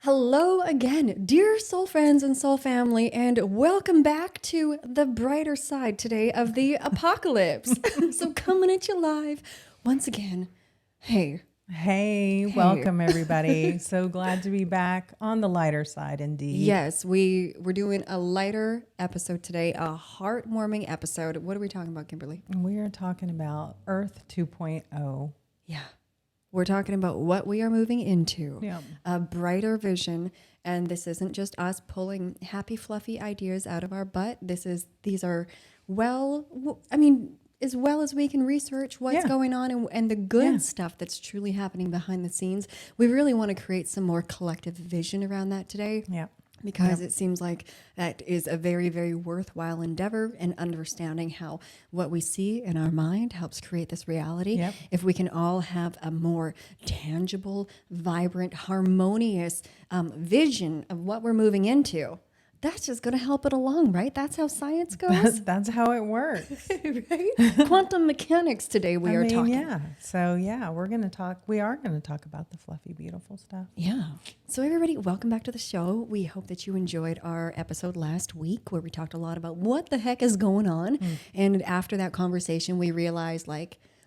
Hello again, dear soul friends and soul family, and welcome back to the brighter side today of the apocalypse. So coming at you live once again. Hey, welcome everybody. So glad to be back on the lighter side indeed. Yes, we're doing a lighter episode today, a heartwarming episode. What are we talking about, Kimberly? We are talking about Earth 2.0. Yeah. We're talking about what we are moving into, a brighter vision. And this isn't just us pulling happy, fluffy ideas out of our butt. These are as well as we can research what's going on and the good stuff that's truly happening behind the scenes. We really want to create some more collective vision around that today. Yeah. Because it seems like that is a very, very worthwhile endeavor, and understanding how what we see in our mind helps create this reality. Yep. If we can all have a more tangible, vibrant, harmonious vision of what we're moving into, that's just going to help it along, right? That's how science goes. That's how it works. Right? Quantum mechanics today we are talking. Yeah. So we are going to talk about the fluffy, beautiful stuff. Yeah. So everybody, welcome back to the show. We hope that you enjoyed our episode last week where we talked a lot about what the heck is going on. And after that conversation, we realized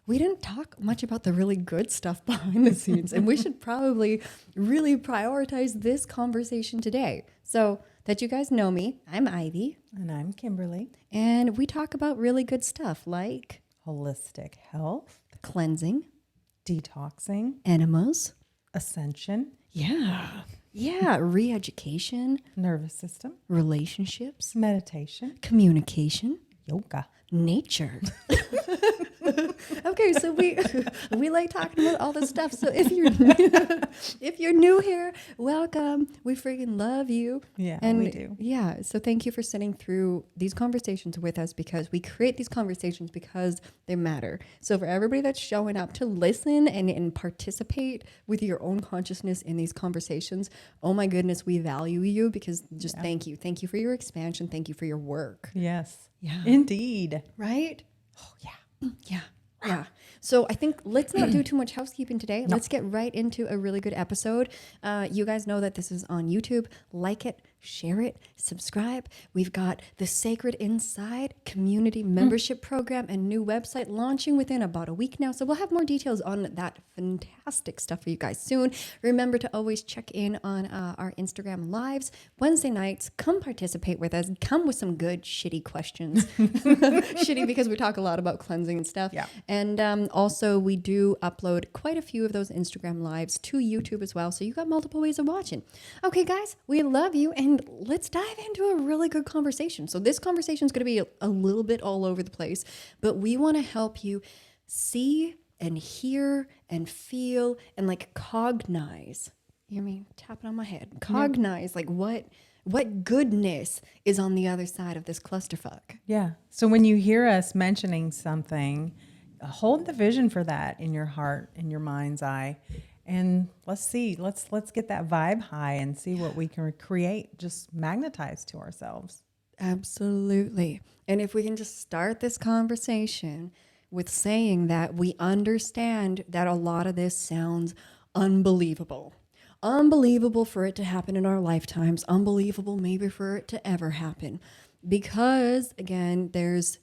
we didn't talk much about the really good stuff behind the scenes. And we should probably really prioritize this conversation today. So that you guys know me, I'm Ivy. And I'm Kimberly. And we talk about really good stuff like holistic health, cleansing, detoxing, enemas, ascension. Yeah, re-education, nervous system, relationships, meditation, communication, yoga, nature. Okay, so we like talking about all this stuff. So if you're new here, welcome. We freaking love you. Yeah, and we do. Yeah, so thank you for sitting through these conversations with us, because we create these conversations because they matter. So for everybody that's showing up to listen and participate with your own consciousness in these conversations, oh my goodness, we value you, because thank you. Thank you for your expansion. Thank you for your work. Yes. Yeah. Indeed. Right? Oh, yeah. Yeah. So I think let's not do too much housekeeping today. Let's get right into a really good episode. You guys know that this is on YouTube. Like it, share it, subscribe. We've got the Sacred Inside community membership program and new website launching within about a week now. So we'll have more details on that fantastic stuff for you guys soon. Remember to always check in on our Instagram lives Wednesday nights. Come participate with us. Come with some good shitty questions. Shitty because we talk a lot about cleansing and stuff. Yeah. And also we do upload quite a few of those Instagram lives to YouTube as well. So you got multiple ways of watching. Okay, guys, we love you. And let's dive into a really good conversation. So this conversation is going to be a little bit all over the place, but we want to help you see and hear and feel and cognize. You hear me tapping on my head? Cognize what goodness is on the other side of this clusterfuck. Yeah. So when you hear us mentioning something, hold the vision for that in your heart, in your mind's eye. And let's see, let's get that vibe high and see what we can create, just magnetize to ourselves. Absolutely. And if we can just start this conversation with saying that we understand that a lot of this sounds unbelievable. Unbelievable for it to happen in our lifetimes. Unbelievable maybe for it to ever happen. Because, again, there's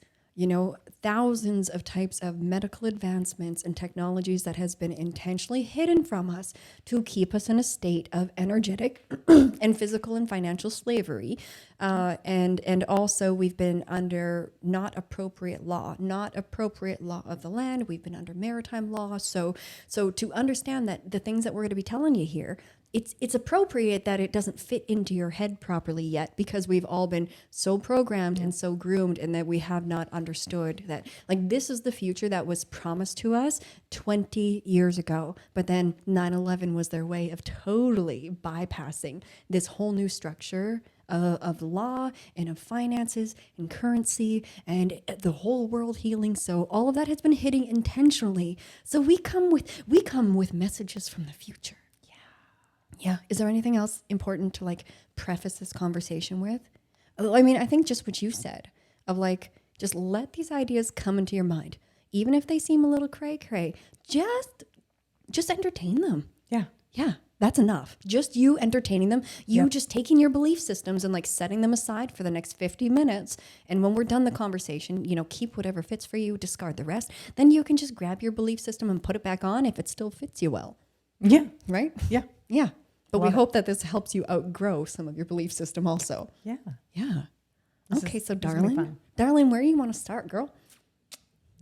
thousands of types of medical advancements and technologies that has been intentionally hidden from us to keep us in a state of energetic and physical and financial slavery. And also we've been under not appropriate law of the land. We've been under maritime law. So to understand that the things that we're going to be telling you here, it's appropriate that it doesn't fit into your head properly yet, because we've all been so programmed and so groomed, and that we have not understood that this is the future that was promised to us 20 years ago. But then 9/11 was their way of totally bypassing this whole new structure of law and of finances and currency and the whole world healing. So all of that has been hitting intentionally. So we come with messages from the future. Yeah. Is there anything else important to preface this conversation with? I mean, I think just what you said of just let these ideas come into your mind. Even if they seem a little cray-cray, just entertain them. Yeah. Yeah. That's enough. Just you entertaining them, you Yep. just taking your belief systems and like setting them aside for the next 50 minutes. And when we're done the conversation, keep whatever fits for you, discard the rest. Then you can just grab your belief system and put it back on if it still fits you well. Yeah. Right? Yeah. Yeah. But we Love it. hope that this helps you outgrow some of your belief system also. Yeah. Yeah. Okay, so this is gonna be fun. darling, where do you want to start, girl?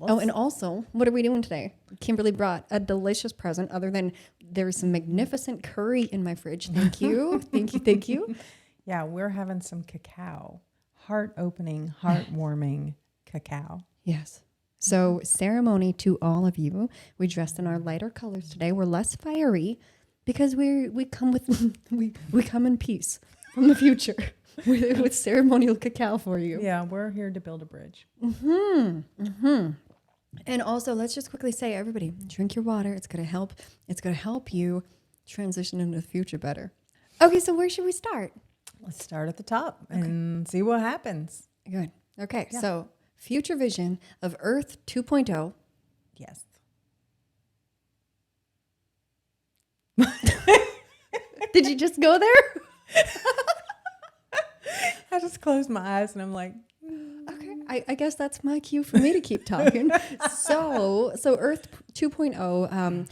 Oh, Let's- and also, what are we doing today? Kimberly brought a delicious present other than there's some magnificent curry in my fridge. Thank you. Thank you. Thank you. Yeah, we're having some cacao. Heart-opening, heartwarming cacao. Yes. So ceremony to all of you. We dressed in our lighter colors today. We're less fiery because we come with we come in peace from the future with ceremonial cacao for you. Yeah, we're here to build a bridge. And also, let's just quickly say, everybody, drink your water. It's gonna help. It's gonna help you transition into the future better. Okay, so where should we start? Let's start at the top and see what happens. Good. Okay, Yeah. so future vision of Earth 2.0. Yes. Did you just go there? I just closed my eyes and I'm like, Okay, I guess that's my cue for me to keep talking. so Earth 2.0,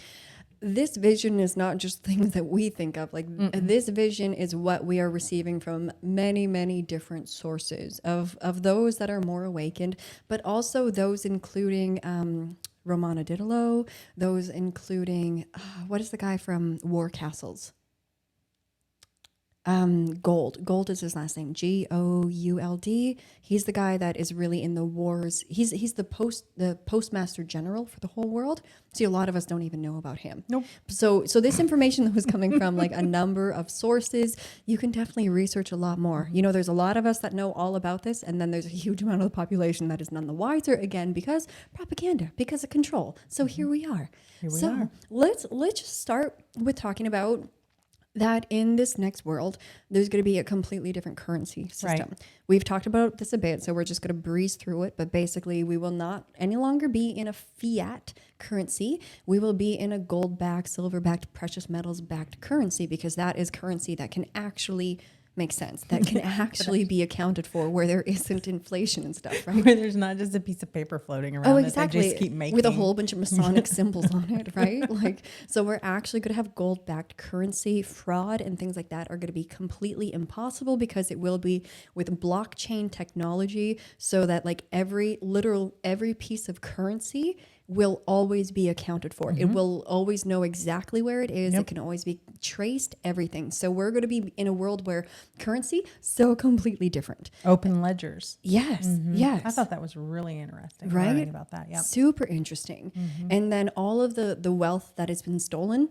this vision is not just things that we think of. Like this vision is what we are receiving from many, many different sources of those that are more awakened, but also those including Romana Didelot, those including, what is the guy from War Castles? Gould is his last name. Gould. He's the guy that is really in the wars. He's the postmaster general for the whole world. See, a lot of us don't even know about him. Nope. So this information that was coming from like a number of sources, you can definitely research a lot more. There's a lot of us that know all about this, and then there's a huge amount of the population that is none the wiser, again, because propaganda, because of control. So here we are. Here we are. Let's just start with talking about that in this next world, there's going to be a completely different currency system. Right. We've talked about this a bit, so we're just going to breeze through it. But basically, we will not any longer be in a fiat currency. We will be in a gold-backed, silver-backed, precious metals-backed currency, because that is currency that can actually make sense, that can actually be accounted for, where there isn't inflation and stuff, right? where there's not just a piece of paper floating around Oh, that exactly. they just keep making. With a whole bunch of Masonic symbols on it, right? So we're actually going to have gold-backed currency. Fraud and things like that are going to be completely impossible, because it will be with blockchain technology, so that like every piece of currency will always be accounted for. It will always know exactly where it is. Yep. It can always be traced, everything. So we're going to be in a world where currency so completely different. Open ledgers. Yes, yes. I thought that was really interesting. Right? Learning about that. Yeah. Super interesting. And then all of the wealth that has been stolen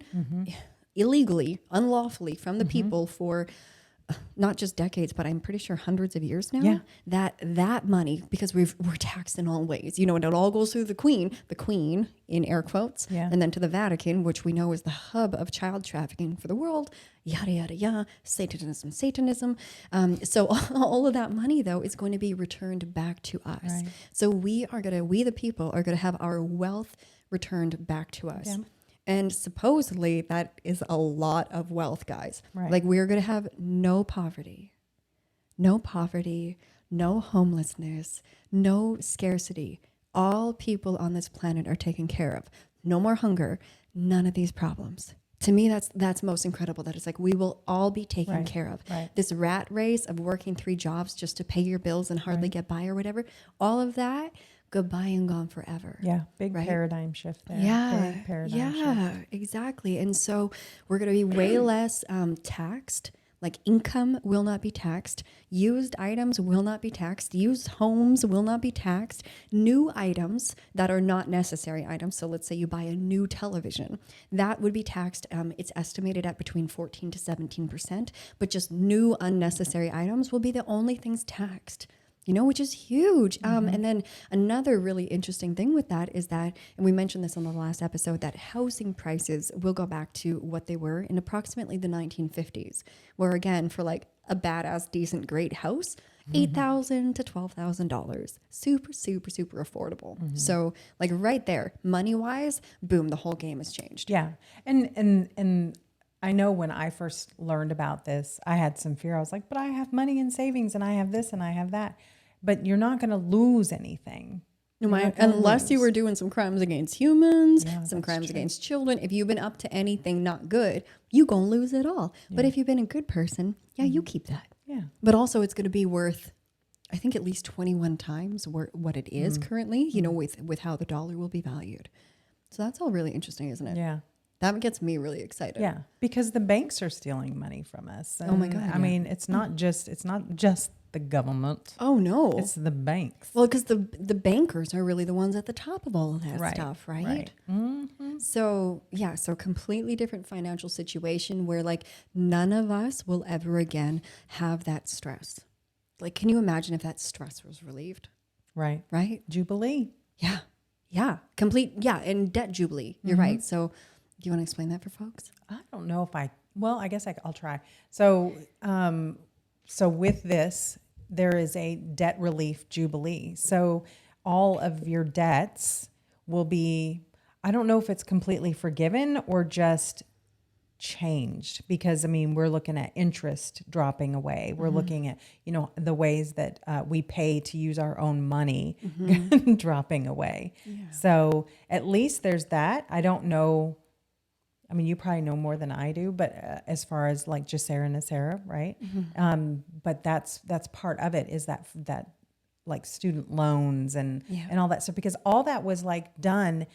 illegally, unlawfully from the people for not just decades, but I'm pretty sure hundreds of years now, Yeah. that money, because we're taxed in all ways, and it all goes through the queen in air quotes, Yeah. and then to the Vatican, which we know is the hub of child trafficking for the world, yada, yada, yada, Satanism. So all of that money, though, is going to be returned back to us. Right. So we the people are going to have our wealth returned back to us. Yeah. And supposedly that is a lot of wealth, guys. Right. Like we're going to have no poverty, no homelessness, no scarcity. All people on this planet are taken care of. No more hunger, none of these problems. To me, that's most incredible, that it's like we will all be taken care of. Right. This rat race of working 3 jobs just to pay your bills and hardly get by or whatever, all of that, goodbye and gone forever. Yeah. Big Right? paradigm shift there. Yeah, Big paradigm shift. exactly. And so we're going to be way less taxed. Like income will not be taxed. Used items will not be taxed. Used homes will not be taxed. New items that are not necessary items. So let's say you buy a new television, that would be taxed. It's estimated at between 14 to 17%, but just new unnecessary items will be the only things taxed. Which is huge. And then another really interesting thing with that is that, and we mentioned this on the last episode, that housing prices will go back to what they were in approximately the 1950s, where again, for like a badass, decent, great house, $8,000 to $12,000. Super, super, super affordable. So like right there, money-wise, boom, the whole game has changed. Yeah. And I know when I first learned about this, I had some fear. I was like, but I have money in savings and I have this and I have that. But you're not going to lose anything. Unless you were doing some crimes against humans, Yeah, some that's crimes true. against children. If you've been up to anything not good, you gonna lose it all. But if you've been a good person, yeah, you keep that. Yeah. But also it's going to be worth, I think, at least 21 times what it is currently, you know, with how the dollar will be valued. So that's all really interesting, isn't it? Yeah. That gets me really excited. Yeah. Because the banks are stealing money from us. Oh my And, God, I yeah. mean, it's not just the government. Oh no. It's the banks. Well, because the bankers are really the ones at the top of all of that Right, stuff, right? right. Mm-hmm. So yeah, so completely different financial situation where like none of us will ever again have that stress. Like, can you imagine if that stress was relieved? Right. Right? Jubilee. Yeah. Yeah. Complete. Yeah. And debt jubilee. You're right. So do you want to explain that for folks? I don't know if I guess I'll try. So, so with this, there is a debt relief jubilee. So all of your debts will be, I don't know if it's completely forgiven or just changed, because I mean, we're looking at interest dropping away. We're looking at, the ways that we pay to use our own money dropping away. Yeah. So at least there's that. I don't know. I mean, you probably know more than I do, but as far as like Jasera and Nasera, right? But that's part of it, is that like student loans and all that stuff, because all that was like done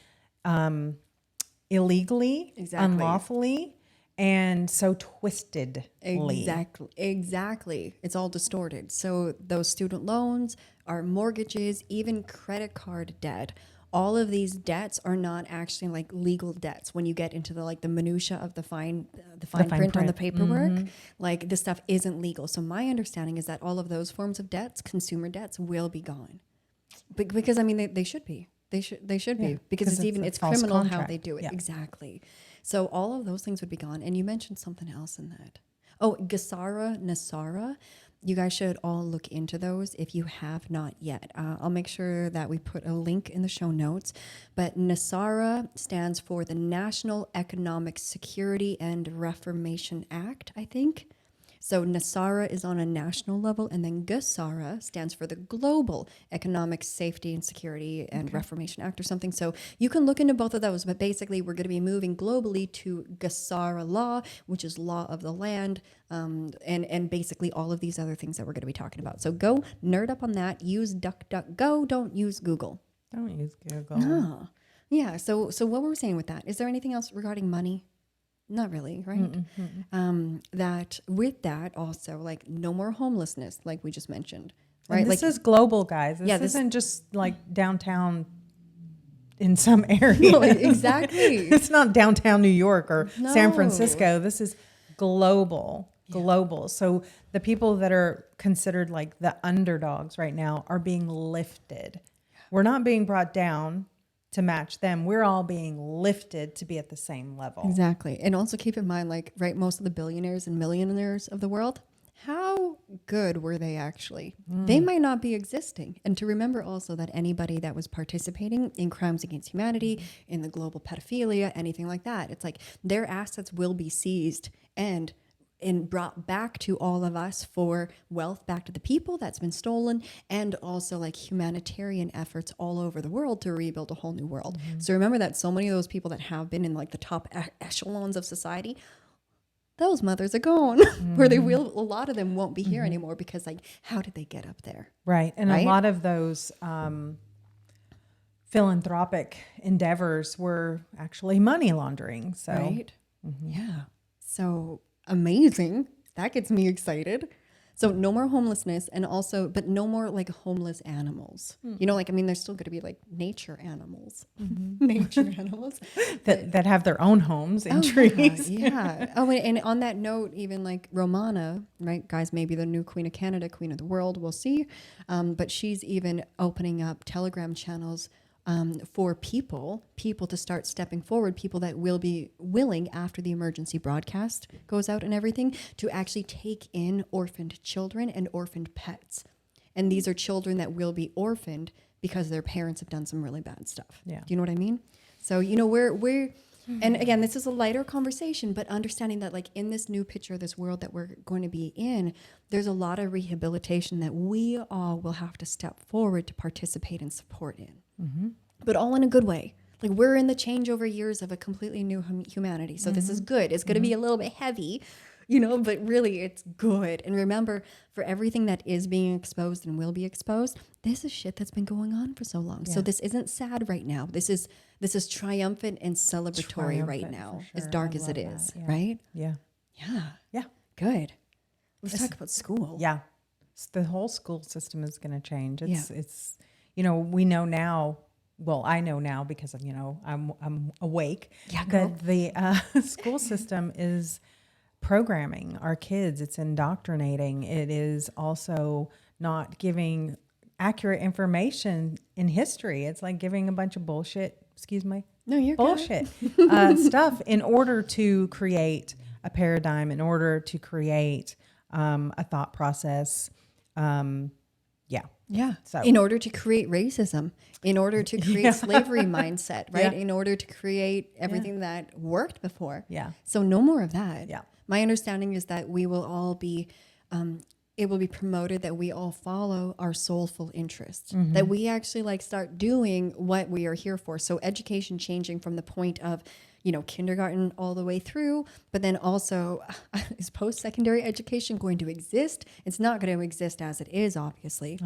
illegally, unlawfully, and so twistedly. Exactly. It's all distorted. So those student loans, our mortgages, even credit card debt, all of these debts are not actually like legal debts. When you get into the minutia of the fine print on the paperwork, like this stuff isn't legal. So my understanding is that all of those forms of debts, consumer debts, will be gone. Because I mean they should be. They should be, because it's criminal how they do it. Yeah. Exactly. So all of those things would be gone. And you mentioned something else in that. Oh, Nasara. You guys should all look into those if you have not yet. I'll make sure that we put a link in the show notes. But NASARA stands for the National Economic Security and Reformation Act, I think. So NASARA is on a national level, and then GSARA stands for the Global Economic Safety and Security and Reformation Act or something. So you can look into both of those, but basically we're going to be moving globally to GSARA law, which is law of the land, and basically all of these other things that we're going to be talking about. So go nerd up on that. Use DuckDuckGo. Don't use Google. Don't use Google. No. Yeah. So what were we saying with that? Is there anything else regarding money? Not really, right? That with that also, like, no more homelessness, like we just mentioned, right? And this like is global, guys. This isn't just like downtown in some area. No, exactly. It's not downtown New York or San No. Francisco. This is global. So the people that are considered like the underdogs right now are being lifted. We're not being brought down to match them. We're all being lifted to be at the same level. Exactly. And also keep in mind, like, right, most of the billionaires and millionaires of the world, how good were they actually? They might not be existing. And to remember also that anybody that was participating in crimes against humanity, in the global pedophilia, anything like that, it's like their assets will be seized and brought back to all of us for wealth back to the people that's been stolen, and also like humanitarian efforts all over the world to rebuild a whole new world. So remember that so many of those people that have been in like the top echelons of society, those mothers are gone. Where they will, a lot of them won't be here anymore, because like, how did they get up there? Right. And Right? a lot of those philanthropic endeavors were actually money laundering. So Right? Yeah. So amazing. That gets me excited. So no more homelessness, and also, but no more like homeless animals. You know, like, I mean, there's still going to be like nature animals, nature animals. that have their own homes in Oh, trees. yeah. Oh, and on that note, even like Romana, right, guys, maybe the new Queen of Canada, Queen of the World, we'll see. But she's even opening up Telegram channels for people to start stepping forward, people that will be willing, after the emergency broadcast goes out and everything, to actually take in orphaned children and orphaned pets. And these are children that will be orphaned because their parents have done some really bad stuff. Yeah. Do you know what I mean? So, you know, we're And again, this is a lighter conversation, but understanding that like in this new picture, this world that we're going to be in, there's a lot of rehabilitation that we all will have to step forward to participate and support in, but all in a good way. Like we're in the changeover years of a completely new humanity. So this is good. It's going to be a little bit heavy, you know, but really it's good. And remember, for everything that is being exposed and will be exposed, this is shit that's been going on for so long. So this isn't sad right now. This is triumphant and celebratory right now, for as sure. dark I as it love is, that. Yeah. right? Yeah. Yeah. Yeah. Good. Let's talk about school. Yeah. The whole school system is going to change. It's, you know, we know now, well, I know now because of, you know, I'm awake, that the school system is programming our kids. It's indoctrinating. It is also not giving accurate information in history. It's like giving a bunch of bullshit, excuse me, No, you're bullshit stuff in order to create a paradigm, in order to create a thought process. Yeah. So in order to create racism, in order to create slavery mindset, right? Yeah. In order to create everything that worked before. Yeah. So no more of that. Yeah. My understanding is that we will all be, it will be promoted that we all follow our soulful interests, that we actually like start doing what we are here for. So education changing from the point of, you know, kindergarten all the way through, but then also is post-secondary education going to exist? It's not going to exist as it is, obviously.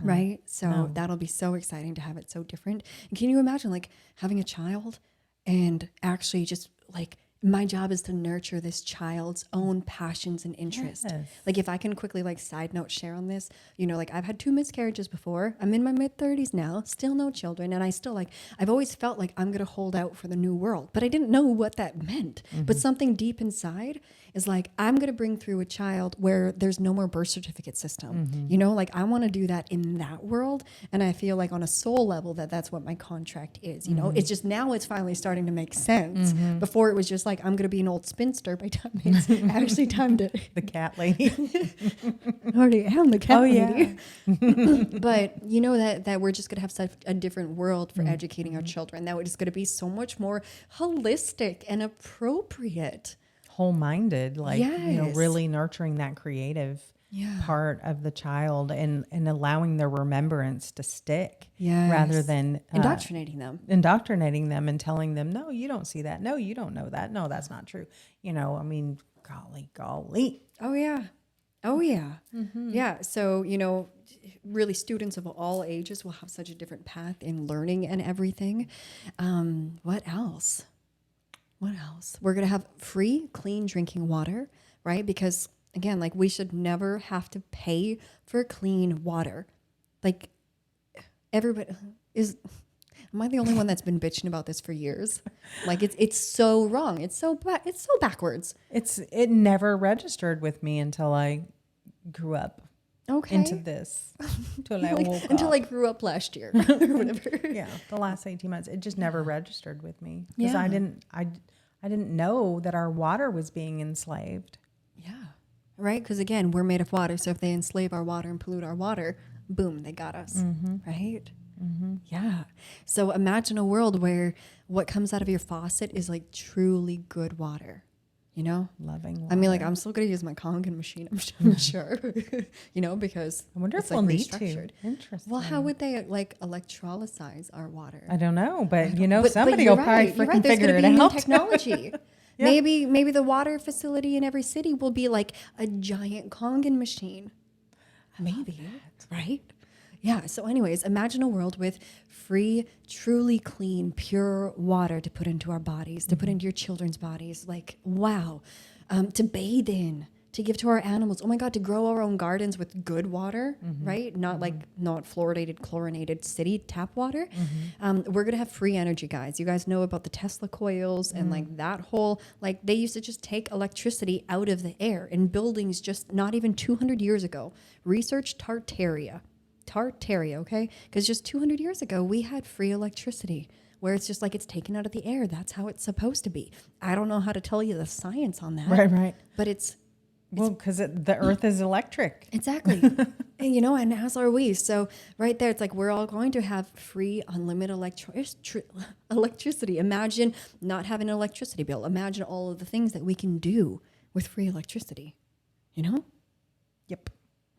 Right? So that'll be so exciting to have it so different. And can you imagine like having a child and actually just like, my job is to nurture this child's own passions and interests. Yes. Like if I can quickly like side note share on this, you know, like I've had 2 miscarriages before. I'm in my mid-30s now, still no children. And I still like, I've always felt like I'm going to hold out for the new world, but I didn't know what that meant. But something deep inside is like, I'm going to bring through a child where there's no more birth certificate system. You know, like I want to do that in that world. And I feel like on a soul level that that's what my contract is, you know, it's just now it's finally starting to make sense. Before it was just like, I'm going to be an old spinster by the time it's actually time to. The cat lady. I already am the cat lady. Yeah. But you know that we're just going to have such a different world for educating our children. That it's going to be so much more holistic and appropriate. Whole-minded, like, you know, Yes. really nurturing that creative part of the child and allowing their remembrance to stick rather than indoctrinating them. Indoctrinating them and telling them, no, you don't see that. No, you don't know that. No, that's not true. You know, I mean, golly. Oh, yeah. Oh, yeah. Yeah. So, you know, really students of all ages will have such a different path in learning and everything. What else? What else? We're going to have free, clean drinking water, right? Because again, like we should never have to pay for clean water. Like everybody am I the only one that's been bitching about this for years? Like it's so wrong. It's so backwards. It never registered with me until I grew up into this. Until I woke up. Until I grew up last year or whatever. Yeah, the last 18 months, it just never registered with me because I didn't know that our water was being enslaved. Yeah, right. Because again, we're made of water. So if they enslave our water and pollute our water, boom, they got us. Right. Yeah. So imagine a world where what comes out of your faucet is like truly good water. You know, Loving water. I mean, like I'm still gonna use my Kangen machine. I'm sure. You know, because I wonder it's if we'll like need to. restructured. Interesting. Well, how would they like electrolyze our water? I don't know, but you know, But somebody you're will probably right. You're freaking right. There's figure gonna it be new out. technology. Yeah. Maybe the water facility in every city will be like a giant Kangen machine. Maybe, right? Yeah. So anyways, imagine a world with free, truly clean, pure water to put into our bodies, to put into your children's bodies. Like, wow. To bathe in, to give to our animals. Oh my God, to grow our own gardens with good water, right? Not like not fluoridated, chlorinated city tap water. We're going to have free energy, guys. You guys know about the Tesla coils and like that whole, like they used to just take electricity out of the air in buildings just not even 200 years ago. Research Tartaria, okay? Because just 200 years ago, we had free electricity where it's just like it's taken out of the air. That's how it's supposed to be. I don't know how to tell you the science on that. Right. But it's Well, because the earth is electric. Exactly. And, you know, and as are we. So right there, it's like we're all going to have free, unlimited electricity. Imagine not having an electricity bill. Imagine all of the things that we can do with free electricity. You know? Yep.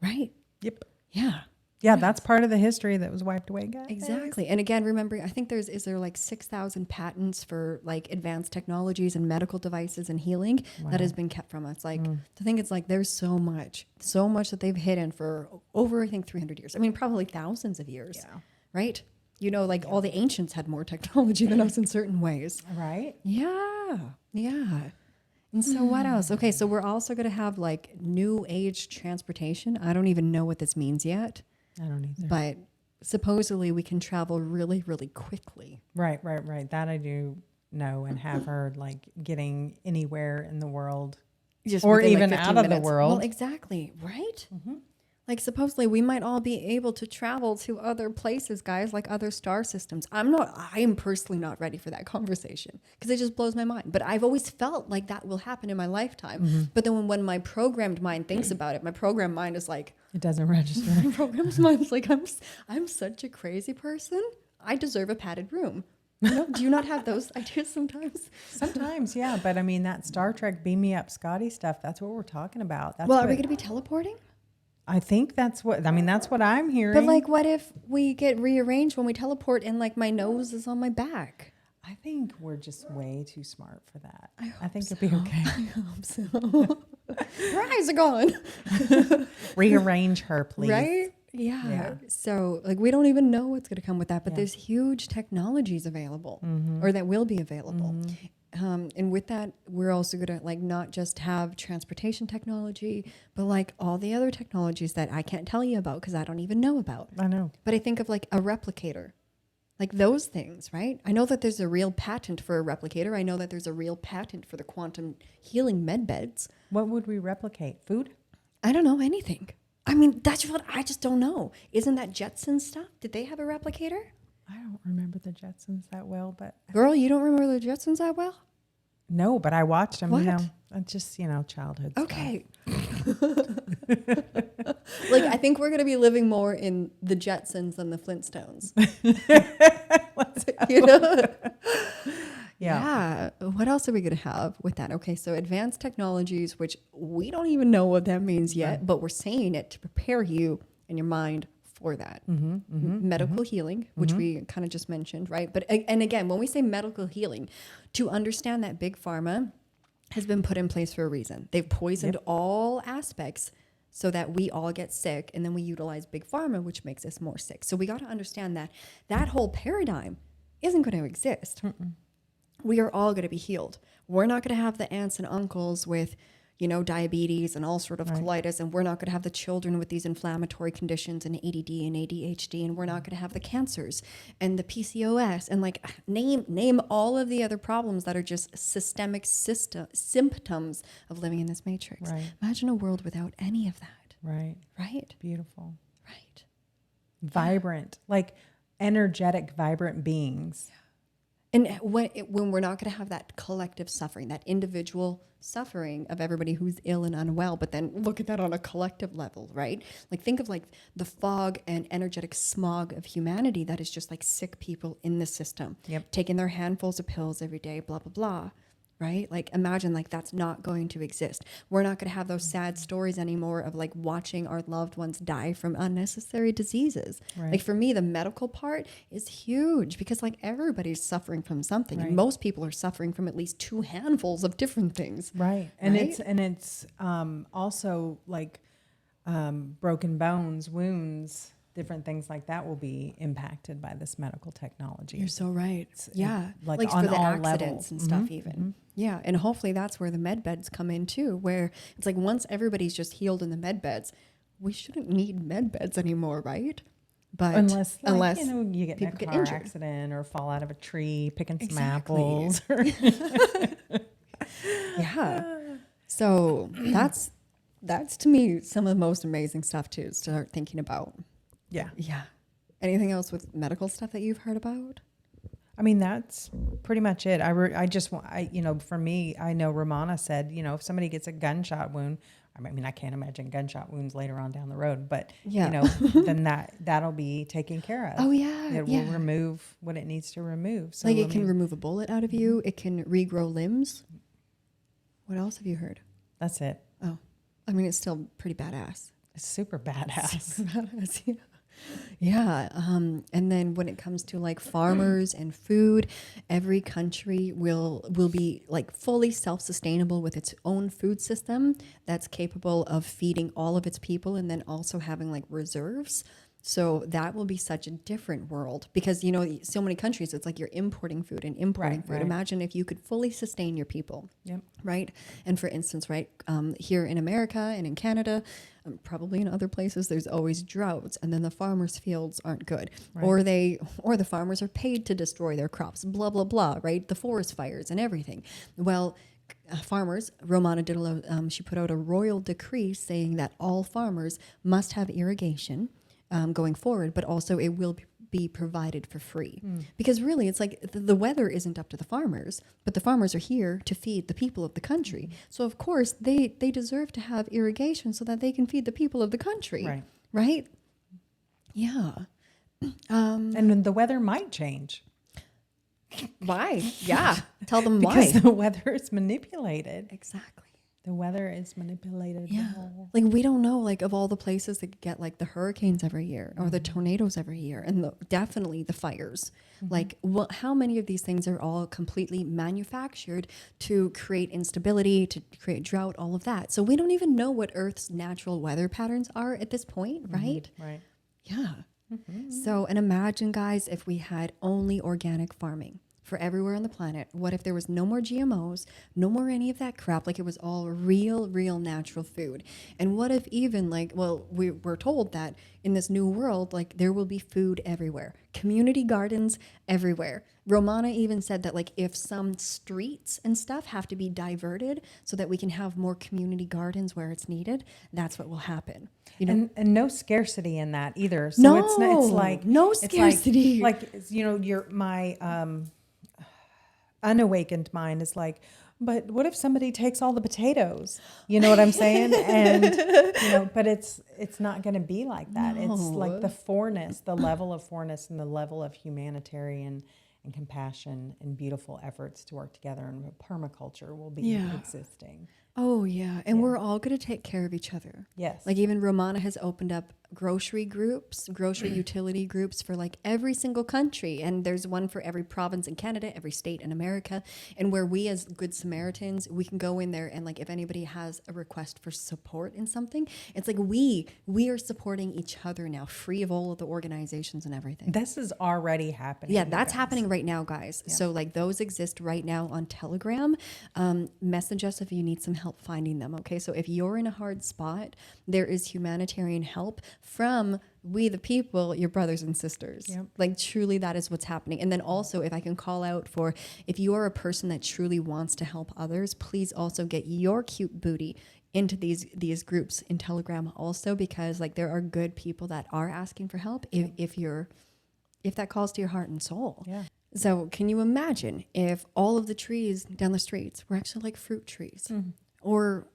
Right? Yep. Yeah. Yeah, that's part of the history that was wiped away, guys. Exactly. And again, remembering, I think is there like 6,000 patents for like advanced technologies and medical devices and healing that has been kept from us. Like, I think it's like there's so much that they've hidden for over, I think, 300 years. I mean, probably thousands of years. Yeah. Right? You know, like all the ancients had more technology than us in certain ways. Right? Yeah. Yeah. And so what else? Okay, so we're also going to have like new age transportation. I don't even know what this means yet. I don't either. But supposedly we can travel really, really quickly. Right. That I do know and have heard, like getting anywhere in the world, Just or within, even like, 15 out of the minutes. world. Well, exactly, right? Like supposedly we might all be able to travel to other places, guys, like other star systems. I am personally not ready for that conversation because it just blows my mind. But I've always felt like that will happen in my lifetime. But then when my programmed mind thinks about it, my programmed mind is like, It doesn't register. my programmed mind is like, I'm such a crazy person. I deserve a padded room. You know, do you not have those ideas sometimes? Sometimes, yeah. But I mean, that Star Trek Beam Me Up Scotty stuff, that's what we're talking about. That's Well, are we going to be teleporting? I think that's what I'm hearing. But like, what if we get rearranged when we teleport and like my nose is on my back? I think we're just way too smart for that. I think so. it'll be okay. I hope so. Her eyes are gone. Rearrange her, please. Right? Yeah. So like, we don't even know what's going to come with that, but there's huge technologies available or that will be available. And with that, we're also going to like not just have transportation technology, but like all the other technologies that I can't tell you about because I don't even know about. I know. But I think of like a replicator, like those things, right? I know that there's a real patent for a replicator. I know that there's a real patent for the quantum healing med beds. What would we replicate? Food? I don't know anything. I mean, that's what I just don't know. Isn't that Jetson stuff? Did they have a replicator? I don't remember the Jetsons that well, but Girl, you don't remember the Jetsons that well? no, but I watched them. What? You know, just childhood. Okay. Like, I think we're going to be living more in the Jetsons than the Flintstones. You know? Yeah. What else are we going to have with that? Okay, so advanced technologies, which we don't even know what that means yet, but we're saying it to prepare you and your mind for that. Medical healing, which we kind of just mentioned, right? But, and again, when we say medical healing, to understand that big pharma has been put in place for a reason. They've poisoned all aspects so that we all get sick, and then we utilize big pharma, which makes us more sick. So we got to understand that that whole paradigm isn't going to exist. We are all going to be healed. We're not going to have the aunts and uncles with, you know, diabetes and all sort of colitis, and we're not going to have the children with these inflammatory conditions and ADD and ADHD, and we're not going to have the cancers and the PCOS and like name all of the other problems that are just systemic symptoms of living in this matrix. Right. Imagine a world without any of that. Right. Right? Beautiful. Right. Vibrant, like energetic, vibrant beings. And when we're not going to have that collective suffering, that individual suffering of everybody who's ill and unwell, but then look at that on a collective level, right? Like think of like the fog and energetic smog of humanity that is just like sick people in the system, taking their handfuls of pills every day, blah, blah, blah. Right? Like imagine like that's not going to exist. We're not going to have those sad stories anymore of like watching our loved ones die from unnecessary diseases. Right. Like for me, the medical part is huge because like everybody's suffering from something and most people are suffering from at least 2 handfuls of different things. Right. And it's also like broken bones, wounds, different things like that will be impacted by this medical technology. You're so right. Yeah. Like for on the all accidents levels. and stuff even. Yeah. And hopefully that's where the med beds come in too, where it's like once everybody's just healed in the med beds, we shouldn't need med beds anymore, right? But unless you get in a car injured. accident or fall out of a tree picking some apples. Yeah. So that's to me some of the most amazing stuff to start thinking about. Yeah. Yeah. Anything else with medical stuff that you've heard about? I mean, that's pretty much it. For me, I know Ramana said, if somebody gets a gunshot wound, I mean, I can't imagine gunshot wounds later on down the road, but Yeah. then that'll be taken care of. Oh, yeah. It will remove what it needs to remove. So Like it can remove a bullet out of you. It can regrow limbs. What else have you heard? That's it. Oh, I mean, it's still pretty badass. It's super badass. Super badass, yeah. Yeah. And then when it comes to like farmers and food, every country will be like fully self-sustainable with its own food system that's capable of feeding all of its people and then also having like reserves. So that will be such a different world because, so many countries, it's like you're importing food and importing food. Right. Imagine if you could fully sustain your people. Yep. Right. And for instance, right, here in America and in Canada, probably in other places, there's always droughts and then the farmers' fields aren't good. Right. Or the farmers are paid to destroy their crops, blah, blah, blah, right? The forest fires and everything. Well, farmers, Romana Didelot, she put out a royal decree saying that all farmers must have irrigation going forward, but also it will be provided for free. Because really, it's like the weather isn't up to the farmers, but the farmers are here to feed the people of the country. So of course, they deserve to have irrigation so that they can feed the people of the country. Right. Right? Yeah. And then the weather might change. Why? Yeah. Tell them Because why. the weather is manipulated. Exactly. The weather is manipulated. Yeah. Like we don't know like of all the places that get like the hurricanes every year or the tornadoes every year and definitely the fires. Like how many of these things are all completely manufactured to create instability, to create drought, all of that. So we don't even know what Earth's natural weather patterns are at this point, right? Right. Yeah. So, and imagine guys, if we had only organic farming for everywhere on the planet, what if there was no more GMOs, no more any of that crap, like it was all real natural food? And what if even like, well, we're told that in this new world, like there will be food everywhere, community gardens everywhere. Romana even said that like if some streets and stuff have to be diverted so that we can have more community gardens where it's needed, that's what will happen. And no scarcity in that either. So it's like no it's scarcity. Like my unawakened mind is like, but what if somebody takes all the potatoes? You know what I'm saying? And but it's not going to be like that. No. It's like the level of forness and the level of humanitarian and compassion and beautiful efforts to work together and permaculture will be existing. Oh, yeah. And we're all going to take care of each other. Yes. Like even Romana has opened up grocery groups, grocery utility groups for like every single country. And there's one for every province in Canada, every state in America. And where we as good Samaritans, we can go in there and like if anybody has a request for support in something, it's like we are supporting each other now, free of all of the organizations and everything. This is already happening. Yeah, that's happening right now, guys. Yeah. So like those exist right now on Telegram. Message us if you need some help finding them. Okay, so if you're in a hard spot, there is Humanitarian Help from we the people, your brothers and sisters. Yep. Like truly that is what's happening. And then also if I can call out for if you are a person that truly wants to help others, please also get your cute booty into these groups in Telegram also, because like there are good people that are asking for help if that calls to your heart and soul. Yeah. So can you imagine if all of the trees down the streets were actually like fruit trees or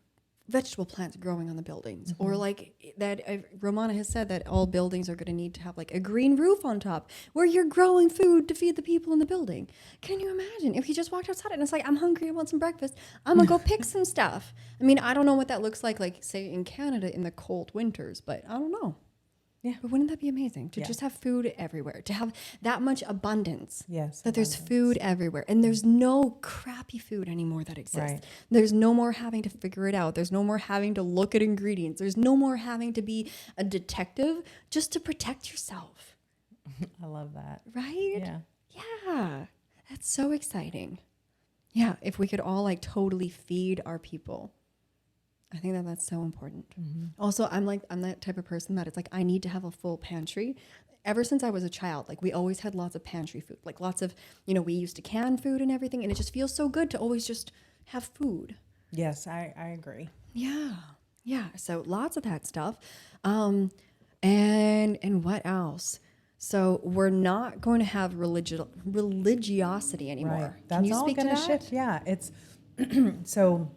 vegetable plants growing on the buildings or like that Romana has said that all buildings are going to need to have like a green roof on top where you're growing food to feed the people in the building. Can you imagine if you just walked outside and it's like, I'm hungry, I want some breakfast, I'm gonna go pick some stuff. I mean, I don't know what that looks like say in Canada in the cold winters, but I don't know. Yeah. But wouldn't that be amazing to just have food everywhere, to have that much abundance? Yes. That there's food everywhere and there's no crappy food anymore that exists. Right. There's no more having to figure it out. There's no more having to look at ingredients. There's no more having to be a detective just to protect yourself. I love that. Right? Yeah. Yeah. That's so exciting. Yeah. If we could all like totally feed our people. I think that's so important. Also, I'm that type of person that it's like I need to have a full pantry. Ever since I was a child, like we always had lots of pantry food, like lots of, we used to can food and everything, and it just feels so good to always just have food. Yes, I agree. Yeah. So lots of that stuff. And what else? So we're not going to have religiosity anymore. Right. That's all going to shift. Yeah, it's so.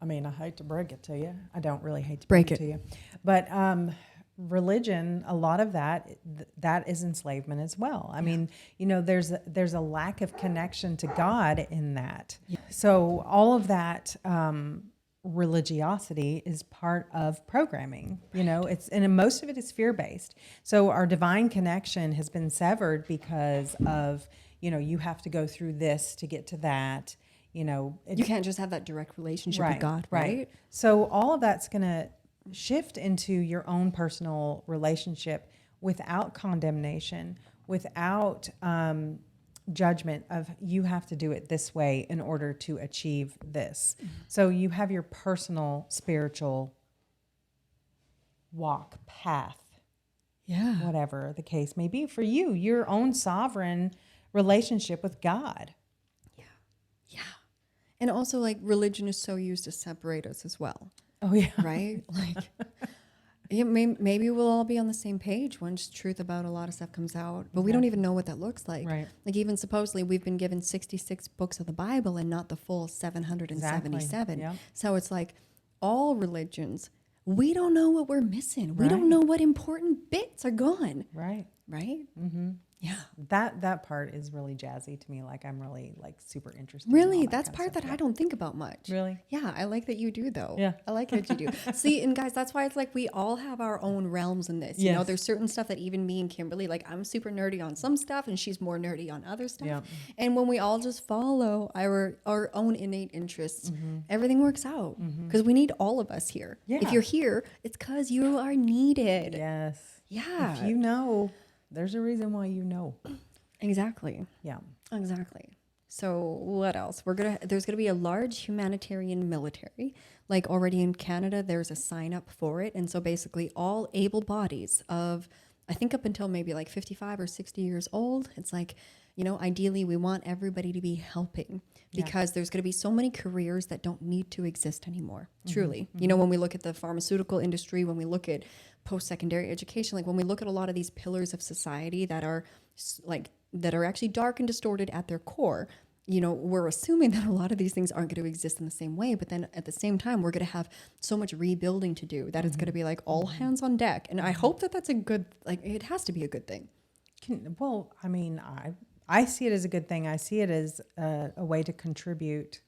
I mean, I hate to break it to you. I don't really hate to Break break it to you. But religion, a lot of that is enslavement as well. I mean, you know, there's a lack of connection to God in that. Yeah. So all of that religiosity is part of programming. You know, and most of it is fear-based. So our divine connection has been severed because of, you know, you have to go through this to get to that. You know, You can't just have that direct relationship with God, right? So all of that's going to shift into your own personal relationship without condemnation, without judgment of you have to do it this way in order to achieve this. Mm-hmm. So you have your personal spiritual walk path. Yeah. Whatever the case may be for you, your own sovereign relationship with God. Yeah. And also, like, religion is so used to separate us as well. Oh, yeah. Right? Like, yeah, maybe we'll all be on the same page once truth about a lot of stuff comes out. But we don't even know what that looks like. Right. Like, even supposedly, we've been given 66 books of the Bible and not the full 777. Exactly. Yep. So it's like all religions, we don't know what we're missing. Right. We don't know what important bits are gone. Right. Right? Mm-hmm. Yeah. That part is really jazzy to me. Like, I'm really, like, super interested. Really? That's part that I don't think about much. Really? Yeah. I like that you do, though. Yeah. I like that you do. See, and guys, that's why it's like we all have our own realms in this. Yes. You know, there's certain stuff that even me and Kimberly, like, I'm super nerdy on some stuff and she's more nerdy on other stuff. Yeah. And when we all just follow our own innate interests, mm-hmm. everything works out. Because we need all of us here. Yeah. If you're here, it's because you are needed. Yes. Yeah. If you know, there's a reason why you know. Exactly. Yeah. Exactly. So what else? There's gonna be a large humanitarian military. Like, already in Canada, there's a sign up for it. And so basically all able bodies of, I think up until maybe like 55 or 60 years old, it's like, you know, ideally we want everybody to be helping because there's going to be so many careers that don't need to exist anymore. Mm-hmm. Truly. Mm-hmm. You know, when we look at the pharmaceutical industry, when we look at post-secondary education, like when we look at a lot of these pillars of society that are actually dark and distorted at their core, you know, we're assuming that a lot of these things aren't going to exist in the same way. But then at the same time, we're going to have so much rebuilding to do that mm-hmm. it's going to be like all hands on deck. And I hope that that's a good, like, it has to be a good thing. Well, I mean, I see it as a good thing. I see it as a way to contribute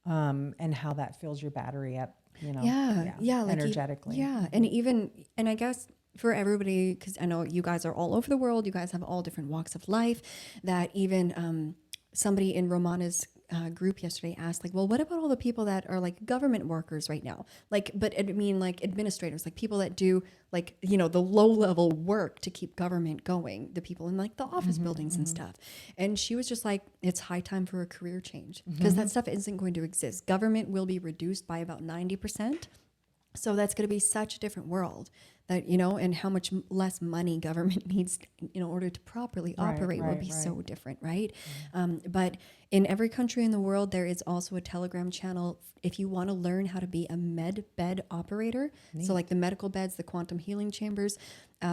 and how that fills your battery up, you know, like energetically. And I guess for everybody, because I know you guys are all over the world, you guys have all different walks of life, that even somebody in Romana's group yesterday asked, like, well, what about all the people that are like government workers right now? Like, but I mean, like administrators, like people that do, like, you know, the low level work to keep government going, the people in like the office mm-hmm, buildings mm-hmm. and stuff. And she was just like, it's high time for a career change because mm-hmm. that stuff isn't going to exist. Government will be reduced by about 90%. So that's going to be such a different world that, you know, and how much less money government needs in order to properly operate will be so different, right? Mm-hmm. But in every country in the world, there is also a Telegram channel if you want to learn how to be a med bed operator. Neat. So like the medical beds, the quantum healing chambers,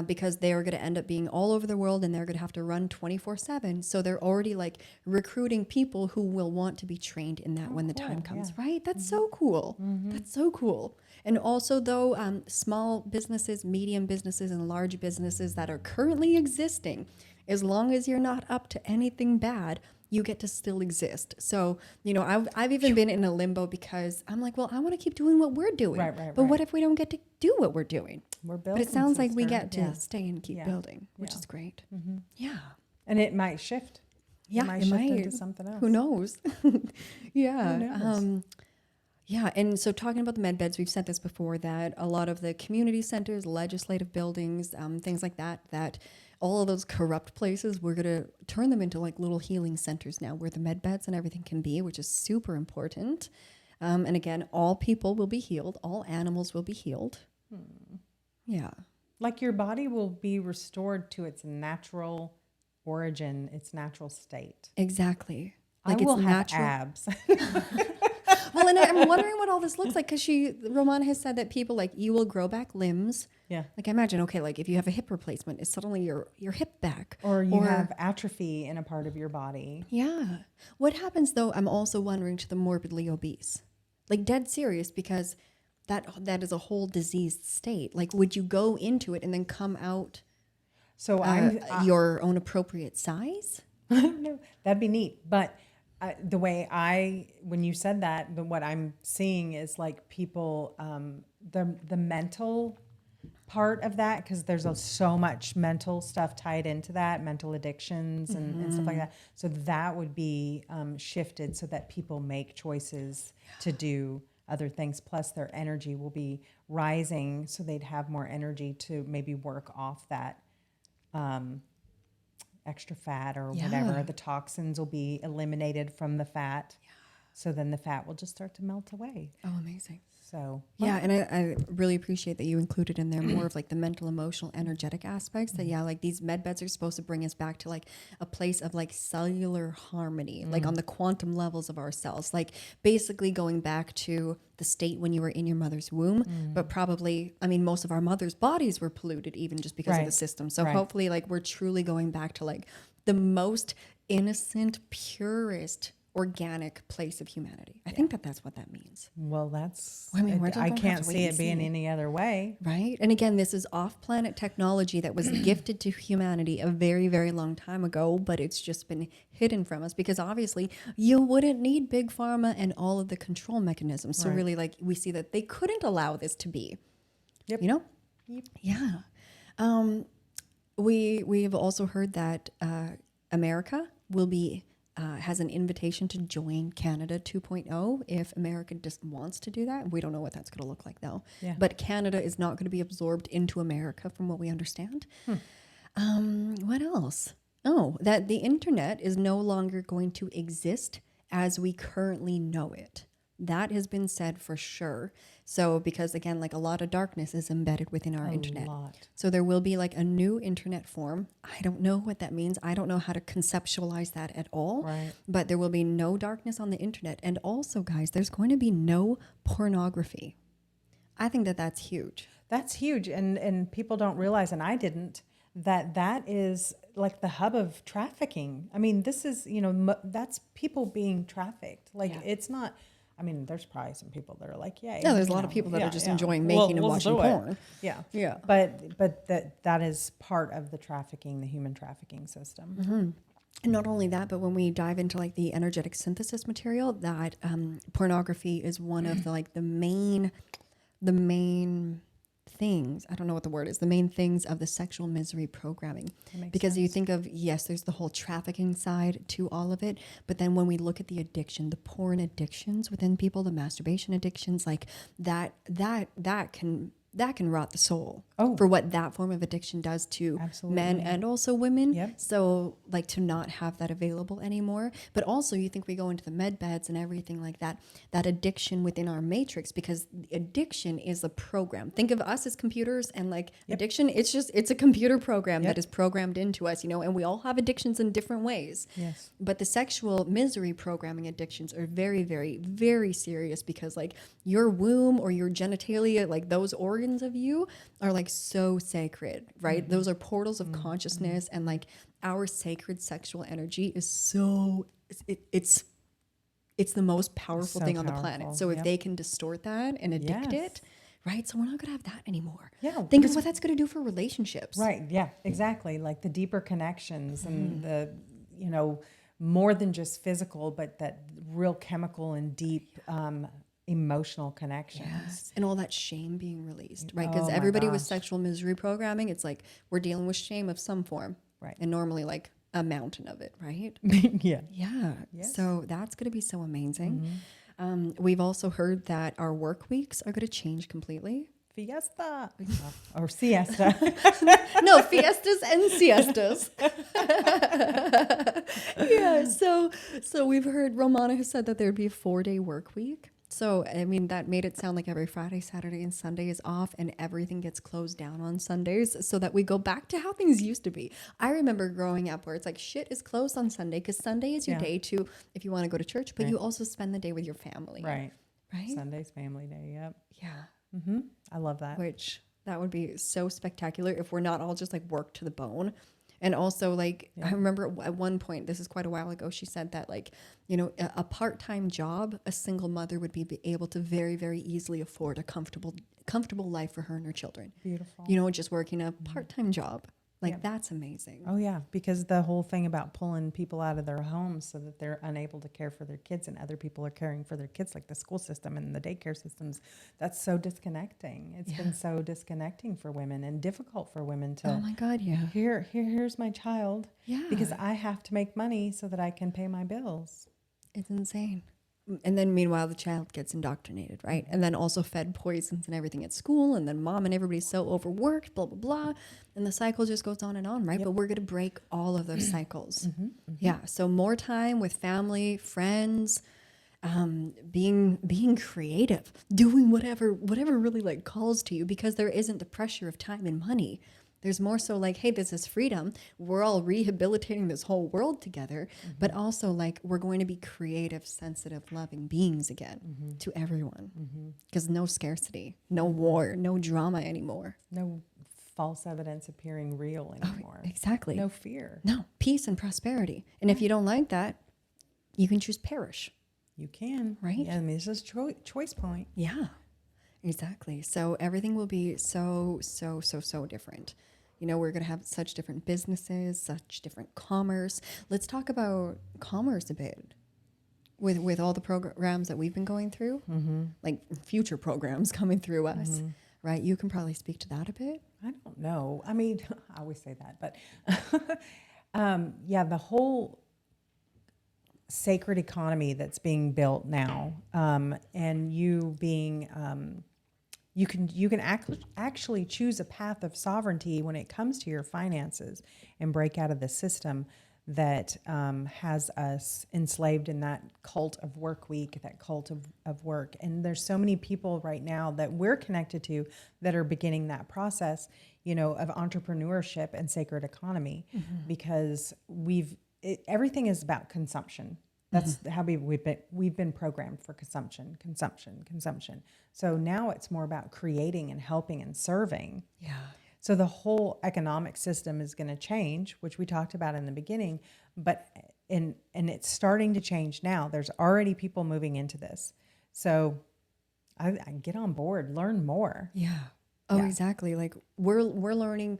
because they are going to end up being all over the world and they're going to have to run 24/7. So they're already like recruiting people who will want to be trained in that when the time comes, right? That's mm-hmm. so cool. Mm-hmm. That's so cool. And also, though, small businesses, medium businesses, and large businesses that are currently existing, as long as you're not up to anything bad, you get to still exist. So, you know, I've even been in a limbo because I'm like, well, I want to keep doing what we're doing. But what if we don't get to do what we're doing? We're building. But it sounds like we get to stay and keep building, which is great. Mm-hmm. Yeah. And it might shift. Yeah, it might shift into something else. Who knows? Yeah. Who knows? Yeah, and so talking about the med beds, we've said this before, that a lot of the community centers, legislative buildings, things like that all of those corrupt places, we're going to turn them into like little healing centers now where the med beds and everything can be, which is super important. And again, all people will be healed. All animals will be healed. Yeah. Like your body will be restored to its natural origin, its natural state. Exactly. Like I will have abs. Well, and I'm wondering what all this looks like because Romana has said that people, like, you will grow back limbs. Yeah. Like, I imagine, okay, like if you have a hip replacement, it's suddenly your hip back. Or you have atrophy in a part of your body. Yeah. What happens, though, I'm also wondering, to the morbidly obese? Like dead serious, because that is a whole diseased state. Like, would you go into it and then come out So your own appropriate size? no, that'd be neat. But the way when you said that, what I'm seeing is like people, the mental part of that, because there's so much mental stuff tied into that, mental addictions and stuff like that. So that would be shifted so that people make choices to do other things. Plus their energy will be rising, so they'd have more energy to maybe work off that extra fat or whatever. The toxins will be eliminated from the fat. So then the fat will just start to melt away. Oh, amazing. So yeah, and I really appreciate that you included in there more of like the mental, emotional, energetic aspects. That like these med beds are supposed to bring us back to like a place of like cellular harmony, like on the quantum levels of our cells, like basically going back to the state when you were in your mother's womb. But probably, I mean, most of our mother's bodies were polluted even just because of the system. So hopefully like we're truly going back to like the most innocent, purest, organic place of humanity. I think that's what that means. Well, that's, I mean, I can't see it being any other way. Right? And again, this is off-planet technology that was gifted to humanity a very, very long time ago, but it's just been hidden from us because obviously you wouldn't need big pharma and all of the control mechanisms. So really, like, we see that they couldn't allow this to be, you know? Yeah. We have also heard that America will be has an invitation to join Canada 2.0 if America just wants to do that. We don't know what that's going to look like though. But Canada is not going to be absorbed into America from what we understand. What else? Oh, that the internet is no longer going to exist as we currently know it. That has been said for sure. So because again, like a lot of darkness is embedded within our internet. So there will be like a new internet form. I don't know what that means. I don't know how to conceptualize that at all. But there will be no darkness on the internet. And also, guys, there's going to be no pornography. I think that that's huge. That's huge. And people don't realize, and I didn't, that is like the hub of trafficking. I mean, this is, that's people being trafficked. Like it's not... I mean, there's probably some people that are like, yeah, there's a lot of people that are just enjoying making and watching porn. Yeah. But that is part of the trafficking, the human trafficking system. And not only that, but when we dive into like the energetic synthesis material, that pornography is one of the main things. I don't know what the word is. The main things of the sexual misery programming. Because you think of, yes, there's the whole trafficking side to all of it. But then when we look at the addiction, the porn addictions within people, the masturbation addictions, like that can rot the soul for what that form of addiction does to men and also women. So like to not have that available anymore. But also you think we go into the med beds and everything like that, that addiction within our matrix, because addiction is a program. Think of us as computers and like addiction, it's a computer program that is programmed into us, and we all have addictions in different ways. But the sexual misery programming addictions are very, very, very serious because like your womb or your genitalia, like those organs of you are like so sacred, right? Those are portals of consciousness, and like our sacred sexual energy is so it's the most powerful thing on the planet. So if they can distort that and addict it, right? So we're not gonna have that anymore. Think of what that's gonna do for relationships. Right. Yeah, exactly. Like the deeper connections and the, more than just physical, but that real chemical and deep emotional connections. And all that shame being released, right? Because everybody with sexual misery programming, it's like we're dealing with shame of some form, right? And normally like a mountain of it, right? So that's going to be so amazing. We've also heard that our work weeks are going to change completely. Fiesta or siesta. No, fiestas and siestas. So we've heard Romana has said that there'd be a 4-day work week. So, I mean, that made it sound like every Friday, Saturday, and Sunday is off and everything gets closed down on Sundays so that we go back to how things used to be. I remember growing up where it's like shit is closed on Sunday because Sunday is your day to, if you want to go to church, but you also spend the day with your family. Right. Right? Sunday's family day, yep. Yeah. I love that. Which, that would be so spectacular if we're not all just like worked to the bone. And also, like, I remember at one point, this is quite a while ago, she said that, like, you know, a part-time job, a single mother would be able to very, very easily afford a comfortable life for her and her children. Beautiful. You know, just working a part-time job. Like, that's amazing. Oh yeah, because the whole thing about pulling people out of their homes so that they're unable to care for their kids and other people are caring for their kids, like the school system and the daycare systems, that's so disconnecting. It's been so disconnecting for women and difficult for women to, Oh my God, yeah. Here's my child. Yeah. Because I have to make money so that I can pay my bills. It's insane. And then meanwhile, the child gets indoctrinated, right? And then also fed poisons and everything at school. And then mom and everybody's so overworked, blah, blah, blah. And the cycle just goes on and on, right? But we're going to break all of those cycles. Yeah. So more time with family, friends, being creative, doing whatever really like calls to you, because there isn't the pressure of time and money. There's more so like, hey, this is freedom. We're all rehabilitating this whole world together, but also like we're going to be creative, sensitive, loving beings again to everyone. Because no scarcity, no war, no drama anymore. No false evidence appearing real anymore. Exactly. No fear. No, peace and prosperity. And if you don't like that, you can choose perish. You can. Right? Yeah, I mean, it's just a choice point. Yeah, exactly. So everything will be so different. You know, we're going to have such different businesses, such different commerce. Let's talk about commerce a bit with all the programs that we've been going through, like future programs coming through us, right? You can probably speak to that a bit. I don't know. I mean, I always say that, but yeah, the whole sacred economy that's being built now, and you being, you can actually choose a path of sovereignty when it comes to your finances and break out of the system that has us enslaved in that cult of Workweek, that cult of work. And there's so many people right now that we're connected to that are beginning that process, you know, of entrepreneurship and sacred economy, because everything is about consumption. That's how we've been programmed for consumption. So now it's more about creating and helping and serving. Yeah. So the whole economic system is going to change, which we talked about in the beginning, and it's starting to change now. There's already people moving into this. So I get on board, learn more. Yeah. Oh, exactly. Like we're learning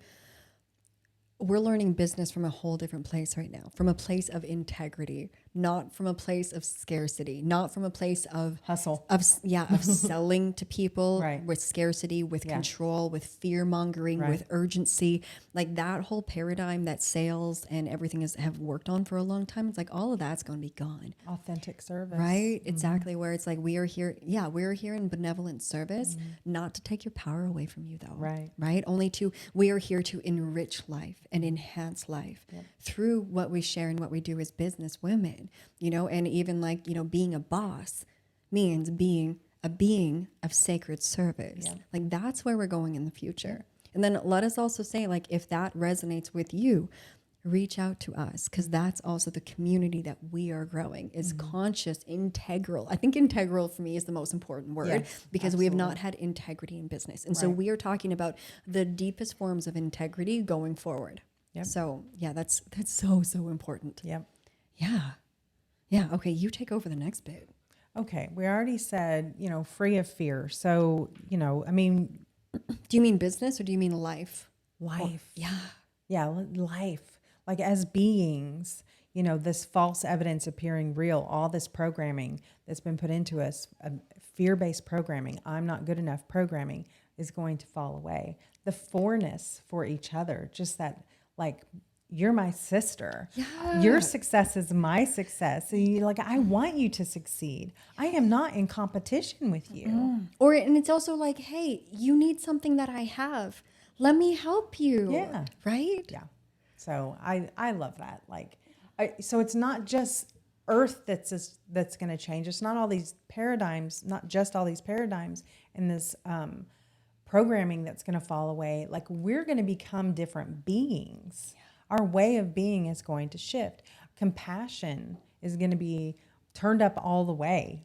business from a whole different place right now, from a place of integrity, not from a place of scarcity, not from a place of hustle, of selling to people Right. with scarcity, with control, with fear mongering, with urgency. Like that whole paradigm that sales and everything have worked on for a long time. It's like all of that's going to be gone. Authentic service. Right? Exactly. Where it's like we're here in benevolent service, not to take your power away from you though. Right. Right? We are here to enrich life and enhance life through what we share and what we do as business women, you know, and even like, you know, being a boss means being a being of sacred service. Like that's where we're going in the future. And then let us also say, like, if that resonates with you, reach out to us, because that's also the community that we are growing is conscious, integral. I think integral for me is the most important word, because we have not had integrity in business. And so we are talking about the deepest forms of integrity going forward. So yeah, that's so important. Yeah. Okay. You take over the next bit. Okay. We already said, you know, free of fear. So, you know, I mean, do you mean business or do you mean life? Life. Yeah, life. Like as beings, you know, this false evidence appearing real, all this programming that's been put into us, fear-based programming, I'm not good enough programming, is going to fall away. The forness for each other, just that, like, you're my sister. Your success is my success. So I want you to succeed. I am not in competition with you. And it's also like, hey, you need something that I have. Let me help you. Yeah. Right? Yeah. So I love that. So it's not just Earth that's going to change. It's not all these paradigms, not just all these paradigms and this programming that's going to fall away. Like we're going to become different beings. Our way of being is going to shift. Compassion is going to be turned up all the way.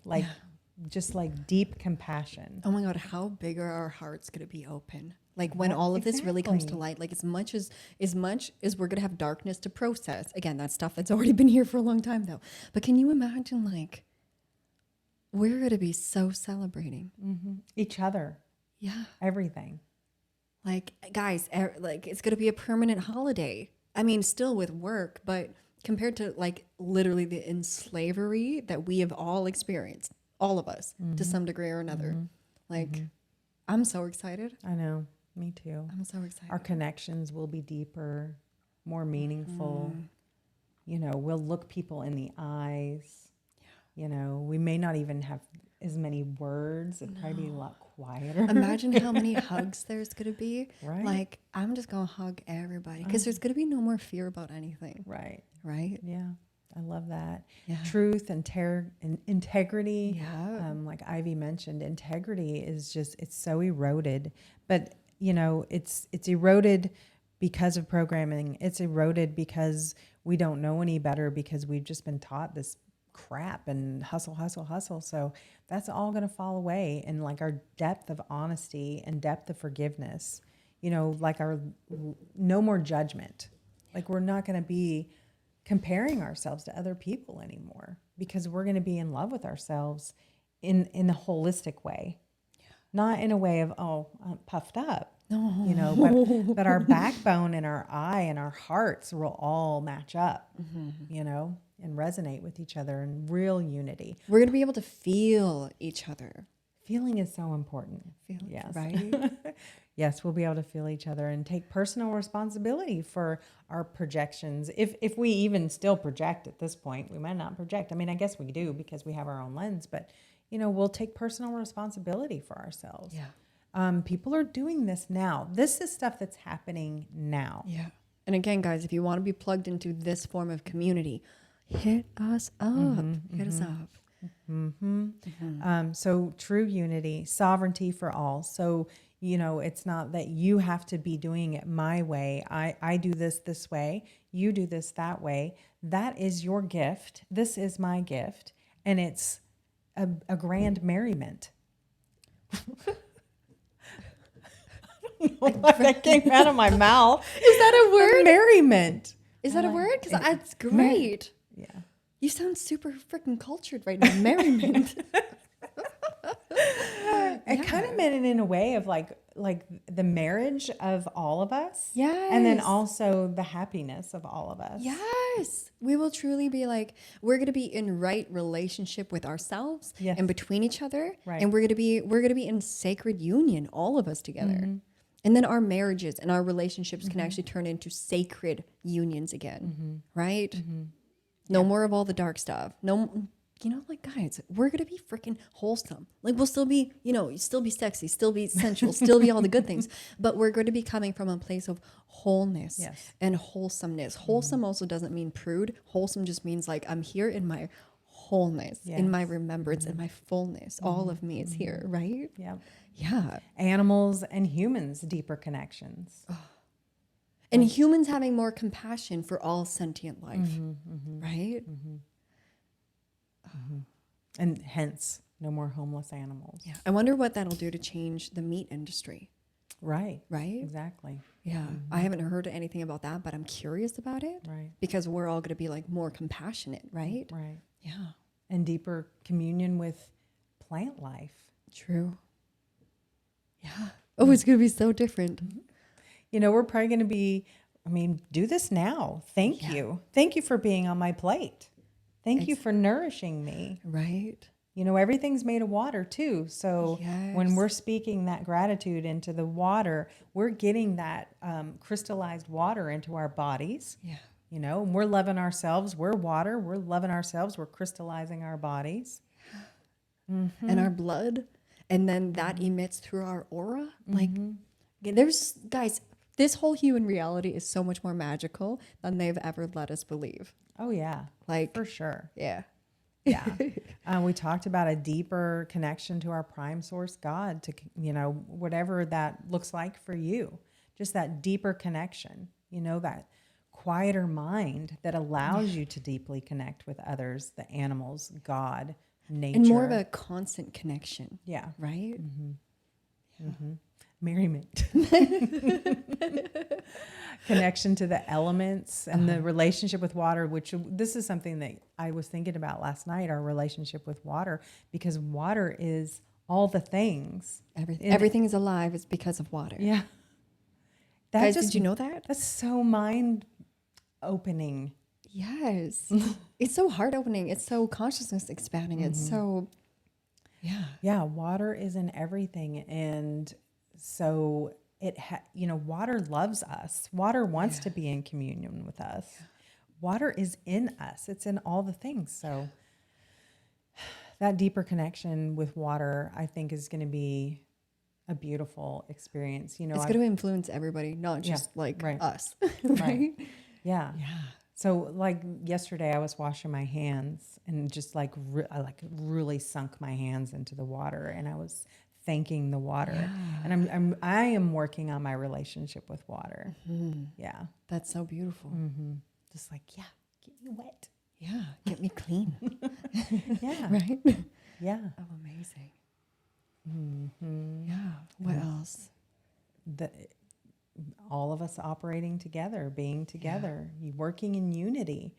just like deep compassion. Oh my God, how big are our hearts going to be open? Like when all of this really comes to light, like as much as we're going to have darkness to process. Again, that's stuff that's already been here for a long time though. But can you imagine, like, we're going to be so celebrating Each other. Yeah. Everything. Like, guys, like it's going to be a permanent holiday. I mean, still with work, but compared to like literally the enslavery that we have all experienced, all of us to some degree or another. Like, I'm so excited. I know. Me too. I'm so excited. Our connections will be deeper, more meaningful. You know, we'll look people in the eyes. You know, we may not even have as many words. It'd probably be a lot quieter. Imagine how many hugs there's going to be. Right. Like, I'm just going to hug everybody because there's going to be no more fear about anything. Right. Right? Yeah. I love that. Yeah. Truth and integrity. Yeah. Like Ivy mentioned, integrity is just, it's so eroded. But, you know, it's eroded because of programming. It's eroded because we don't know any better, because we've just been taught this crap and hustle. So that's all going to fall away. And like our depth of honesty and depth of forgiveness, you know, like our no more judgment. Like we're not going to be comparing ourselves to other people anymore, because we're going to be in love with ourselves in a holistic way, not in a way of, oh, I'm puffed up. No. You know, but our backbone and our eye and our hearts will all match up, you know, and resonate with each other in real unity. We're going to be able to feel each other. Feeling is so important. Yes. Right? Yes, we'll be able to feel each other and take personal responsibility for our projections. If we even still project at this point, we might not project. I mean, I guess we do because we have our own lens, but, you know, we'll take personal responsibility for ourselves. Yeah. People are doing this now. This is stuff that's happening now. Yeah. And again, guys, if you want to be plugged into this form of community, hit us up. Hit us up. So true unity, sovereignty for all. So, you know, it's not that you have to be doing it my way. I do this way. You do this that way. That is your gift. This is my gift. And it's a grand merriment. That came out of my mouth. Is that a word? Merriment. Is that a word? Because that's great. Yeah. You sound super freaking cultured right now. Merriment. I kind of meant it in a way of like the marriage of all of us. Yes. And then also the happiness of all of us. Yes. We will truly be like, we're going to be in right relationship with ourselves and between each other. Right. And we're going to be in sacred union, all of us together. And then our marriages and our relationships can actually turn into sacred unions again. Right? No more of all the dark stuff. No, you know, like, guys, we're going to be freaking wholesome. Like, we'll still be, you know, still be sexy, still be sensual, still be all the good things. But we're going to be coming from a place of wholeness and wholesomeness. Wholesome also doesn't mean prude. Wholesome just means like, I'm here in my wholeness, in my remembrance, in my fullness. All of me is here, right? Yeah. Yeah. Animals and humans, deeper connections. And humans having more compassion for all sentient life, right? And hence, no more homeless animals. Yeah. I wonder what that'll do to change the meat industry. Right. Right? Exactly. Yeah. I haven't heard anything about that, but I'm curious about it. Right. Because we're all going to be like more compassionate, right? Right. Yeah. And deeper communion with plant life. True. Yeah. Oh, it's going to be so different. You know, we're probably going to be, do this now. Thank you. Thank you for being on my plate. Thank you for nourishing me. Right. You know, everything's made of water too. So when we're speaking that gratitude into the water, we're getting that crystallized water into our bodies. Yeah. You know, and we're loving ourselves. We're water. We're loving ourselves. We're crystallizing our bodies. And our blood. And then that emits through our aura. Like, there's, guys, this whole human reality is so much more magical than they've ever let us believe. Oh, yeah. Like, for sure. Yeah. Yeah. We talked about a deeper connection to our prime source, God, to, you know, whatever that looks like for you. Just that deeper connection, you know, that quieter mind that allows you to deeply connect with others, the animals, God, nature. And more of a constant connection. Yeah. Right? Merryman. Connection to the elements and the relationship with water, which this is something that I was thinking about last night, our relationship with water, because water is all the things. Everything is alive is because of water. Yeah. Guys, did you know that? That's so mind opening. Yes. It's so heart opening. It's so consciousness expanding. It's so, yeah. Yeah. Water is in everything. And so water loves us. Water wants to be in communion with us. Yeah. Water is in us. It's in all the things. So that deeper connection with water, I think, is going to be a beautiful experience. You know, it's going to influence everybody, not just us. Right? Yeah. Yeah. So like yesterday I was washing my hands and just I really sunk my hands into the water, and I was thanking the water. Yeah. And I am working on my relationship with water. Mm-hmm. Yeah. That's so beautiful. Mm-hmm. Just like, yeah, get me wet. Yeah. Get me clean. Yeah. Right? Yeah. Oh, amazing. Mm-hmm. Yeah. What else? All of us operating together, being together, working in unity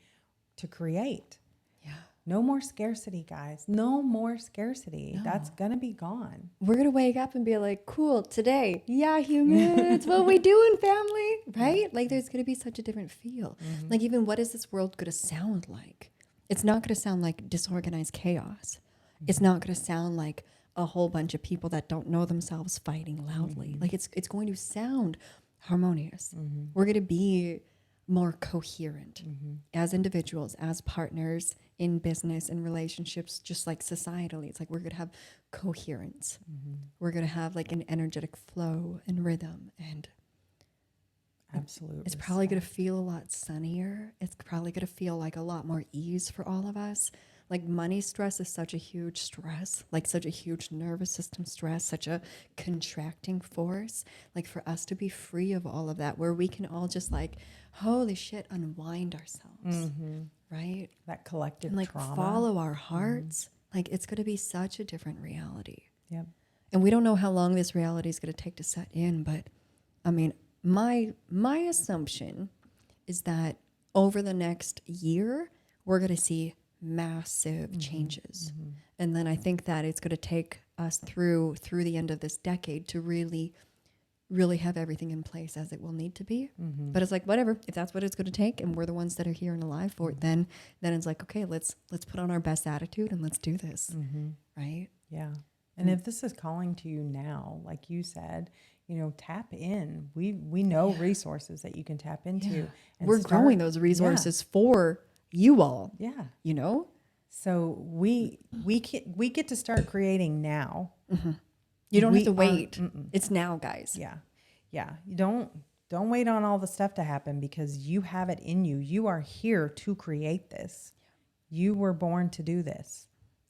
to create. Yeah. No more scarcity, guys. No more scarcity. No. That's going to be gone. We're going to wake up and be like, cool, today. Yeah, humans, what we doing, family? Right? Like, there's going to be such a different feel. Mm-hmm. Like, even what is this world going to sound like? It's not going to sound like disorganized chaos. Mm-hmm. It's not going to sound like a whole bunch of people that don't know themselves fighting loudly. Mm-hmm. Like, it's going to sound harmonious. Mm-hmm. We're going to be more coherent as individuals, as partners in business and relationships, just like societally. It's like we're going to have coherence. We're going to have like an energetic flow and rhythm, and absolutely, it's probably going to feel a lot sunnier. It's probably going to feel like a lot more ease for all of us. Like, money stress is such a huge stress, like such a huge nervous system stress, such a contracting force. Like, for us to be free of all of that, where we can all just like, holy shit, unwind ourselves, right? That collective and like trauma. Follow our hearts. Like, it's going to be such a different reality. Yep. And we don't know how long this reality is going to take to set in, but I mean, my assumption is that over the next year, we're going to see massive changes. And then I think that it's going to take us through the end of this decade to really have everything in place as it will need to be. But it's like, whatever, if that's what it's going to take and we're the ones that are here and alive for it, then it's like, okay, let's put on our best attitude and let's do this. Right? Yeah. And if this is calling to you now, like you said, tap in. We know resources that you can tap into. Yeah. And we're growing those resources for you all. Yeah. So we get to start creating now. You don't have to wait. It's now, guys. Yeah. Yeah. You don't wait on all the stuff to happen, because you have it in you. You are here to create this. You were born to do this.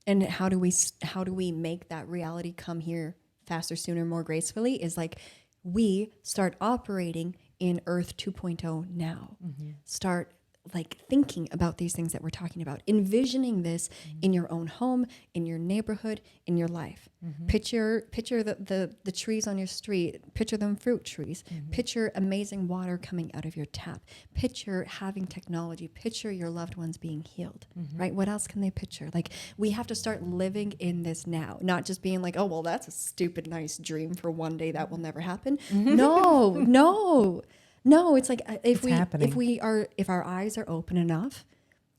And how do we make that reality come here faster, sooner, more gracefully? Is like, we start operating in Earth 2.0 now. Start like thinking about these things that we're talking about, envisioning this in your own home, in your neighborhood, in your life. Picture the trees on your street, picture them fruit trees, picture amazing water coming out of your tap, picture having technology, picture your loved ones being healed, right? What else can they picture? Like, we have to start living in this now, not just being like, oh, well, that's a stupid, nice dream for one day that will never happen. No, it's like, if our eyes are open enough,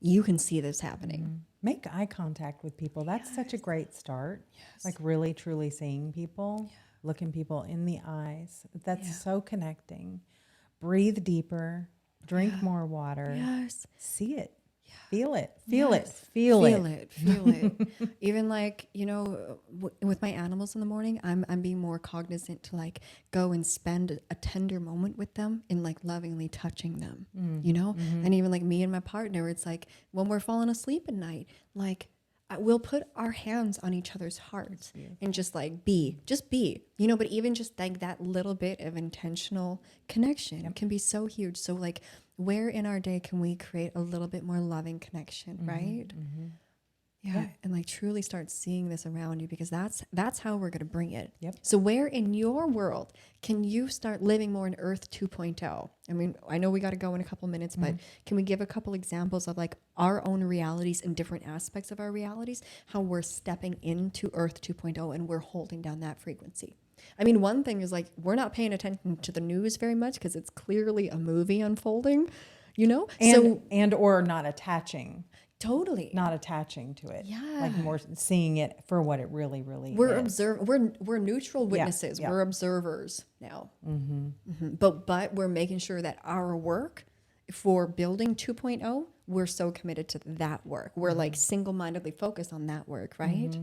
you can see this happening. Make eye contact with people. That's such a great start. Yes. Like, really, truly seeing people, looking people in the eyes. That's so connecting. Breathe deper, drink more water. Yes. See it. Feel it. Feel it. Even like, with my animals in the morning, I'm being more cognizant to like go and spend a tender moment with them and like lovingly touching them, And even like me and my partner, it's like when we're falling asleep at night, like we'll put our hands on each other's hearts and just like be, but even just like that little bit of intentional connection can be so huge. So like, where in our day can we create a little bit more loving connection, right? Yeah. And like truly start seeing this around you, because that's how we're going to bring it. Yep. So where in your world can you start living more in Earth 2.0? I mean, I know we got to go in a couple minutes, but can we give a couple examples of like our own realities and different aspects of our realities, how we're stepping into Earth 2.0 and we're holding down that frequency? I mean, one thing is like, we're not paying attention to the news very much because it's clearly a movie unfolding, you know? And or not attaching. Totally. Not attaching to it. Yeah. Like more seeing it for what it really we're is. We're neutral witnesses. Yeah. We're observers now. But we're making sure that our work for building 2.0, we're so committed to that work. We're like single-mindedly focused on that work, right?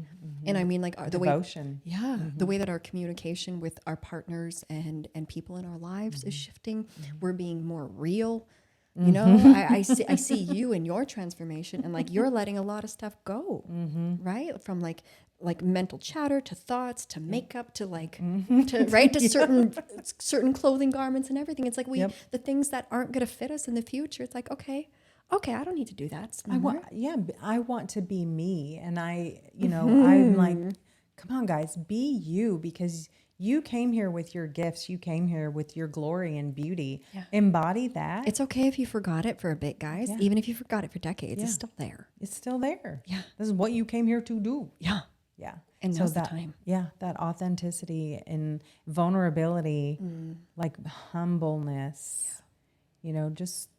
And I mean, like the devotion. way, the way that our communication with our partners and people in our lives is shifting. We're being more real. You know, I see you in your transformation, and like you're letting a lot of stuff go, right? From like mental chatter to thoughts to makeup to like to certain clothing garments and everything. It's like the things that aren't going to fit us in the future. It's like okay, I don't need to do that. I want to be me, and I'm like, come on, guys, be you, because you came here with your gifts. You came here with your glory and beauty. Yeah. Embody that. It's okay if you forgot it for a bit, guys. Yeah. Even if you forgot it for decades, it's still there. It's still there. Yeah. This is what you came here to do. Yeah. Yeah. And so that's the time. Yeah. That authenticity and vulnerability, like humbleness,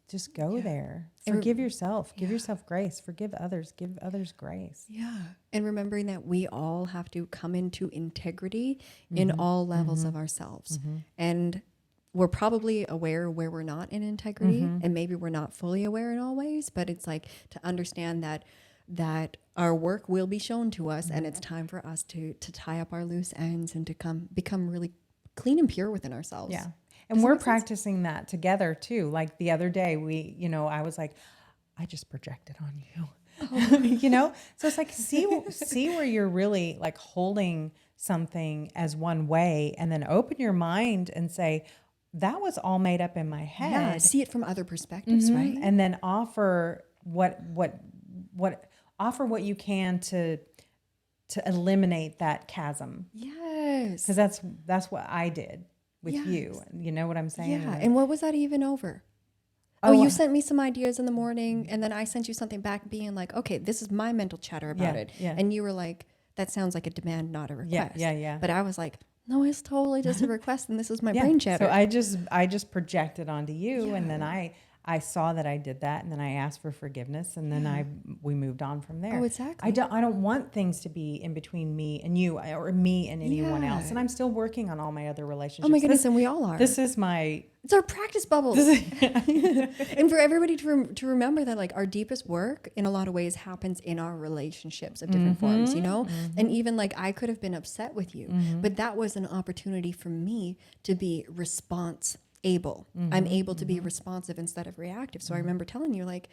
just go there. Forgive yourself. Give yourself grace. Forgive others. Give others grace. Yeah. And remembering that we all have to come into integrity in all levels of ourselves. And we're probably aware where we're not in integrity, and maybe we're not fully aware in all ways, but it's like to understand that our work will be shown to us, and it's time for us to tie up our loose ends and to become really clean and pure within ourselves. Yeah. And we're practicing that together too. Like the other day, I was like, I just projected on you, So it's like, see where you're really like holding something as one way, and then open your mind and say, that was all made up in my head. Yeah, see it from other perspectives, right? And then offer what you can to eliminate that chasm. Yes. Because that's what I did with you. You know what I'm saying? Yeah. And what was that even over? Oh, you sent me some ideas in the morning, and then I sent you something back being like, okay, this is my mental chatter about it. Yeah. And you were like, that sounds like a demand, not a request. Yeah. But I was like, no, it's totally just a request, and this is my brain chatter. So I just projected onto you, and then I saw that I did that, and then I asked for forgiveness, and then we moved on from there. Oh, exactly. I don't want things to be in between me and you, or me and anyone else. And I'm still working on all my other relationships. Oh my goodness, and we all are. It's our practice bubbles. And for everybody to remember that like our deepest work in a lot of ways happens in our relationships of different forms, And even like I could have been upset with you, but that was an opportunity for me to be able. I'm able to be responsive instead of reactive. So I remember telling you like,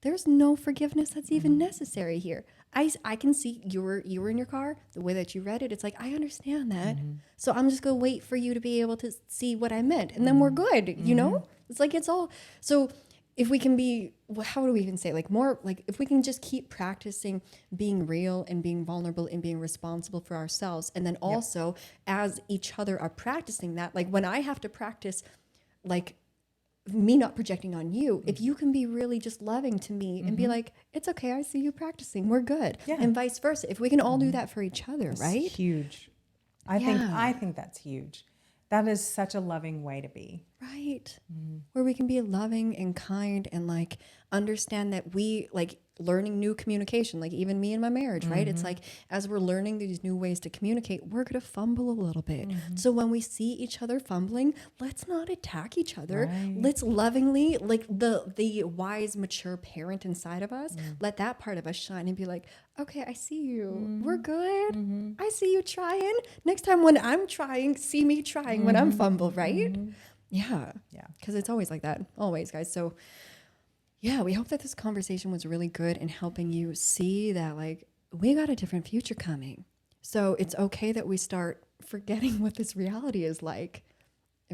there's no forgiveness that's even necessary here. I can see you were in your car, the way that you read it. It's like, I understand that. So I'm just going to wait for you to be able to see what I meant. And then we're good, It's like, it's all. So if we can be, how do we even say, like more, like if we can just keep practicing being real and being vulnerable and being responsible for ourselves. And then also as each other are practicing that, like when I have to practice like me not projecting on you, if you can be really just loving to me and be like, it's okay, I see you practicing, we're good. Yeah. And vice versa. If we can all do that for each other, it's right? Huge. I think that's huge. That is such a loving way to be. Right. Where we can be loving and kind and like understand that we like learning new communication, like even me and my marriage, right? It's like, as we're learning these new ways to communicate, we're going to fumble a little bit. So when we see each other fumbling, let's not attack each other. Right. Let's lovingly, like the wise, mature parent inside of us, let that part of us shine and be like, okay, I see you. We're good. I see you trying. Next time when I'm trying, see me trying when I'm fumbled, right? Yeah. Because it's always like that. Always, guys. So yeah, we hope that this conversation was really good in helping you see that like we got a different future coming. So it's okay that we start forgetting what this reality is like,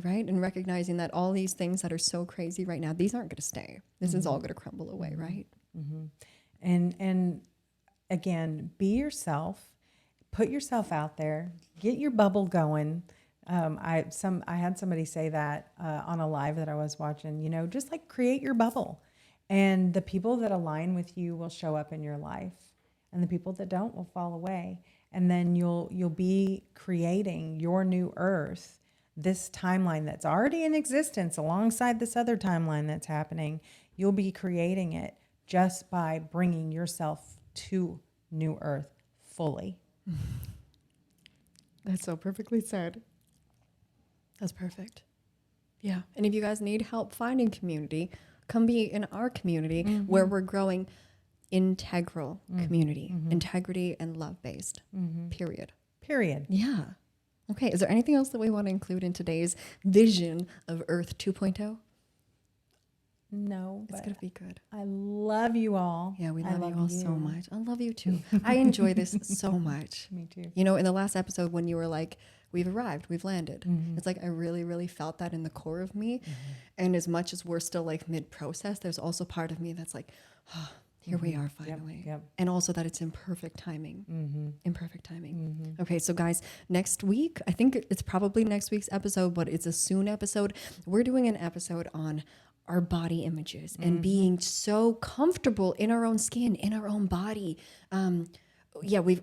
right? And recognizing that all these things that are so crazy right now, these aren't going to stay. This is all going to crumble away, right? And again, be yourself, put yourself out there, get your bubble going. I had somebody say that on a live that I was watching, you know, just like create your bubble, and the people that align with you will show up in your life, and the people that don't will fall away. And then you'll be creating your new earth, this timeline that's already in existence alongside this other timeline that's happening. You'll be creating it just by bringing yourself to new earth fully. That's so perfectly said. That's perfect. Yeah. And if you guys need help finding community, come be in our community where we're growing integral community, integrity and love-based, period. Yeah. Okay. Is there anything else that we want to include in today's vision of Earth 2.0? No, It's going to be good. I love you all. Yeah, we love you all so much. I love you too. I enjoy this so much. Me too. You know, in the last episode when you were like, we've arrived, we've landed. It's like, I really, really felt that in the core of me. And as much as we're still like mid-process, there's also part of me that's like, oh, here we are finally. Yep. And also that it's in perfect timing. In perfect timing. Okay, so guys, next week, I think it's probably next week's episode, but it's a soon episode. We're doing an episode on our body images and being so comfortable in our own skin, in our own body. Yeah, we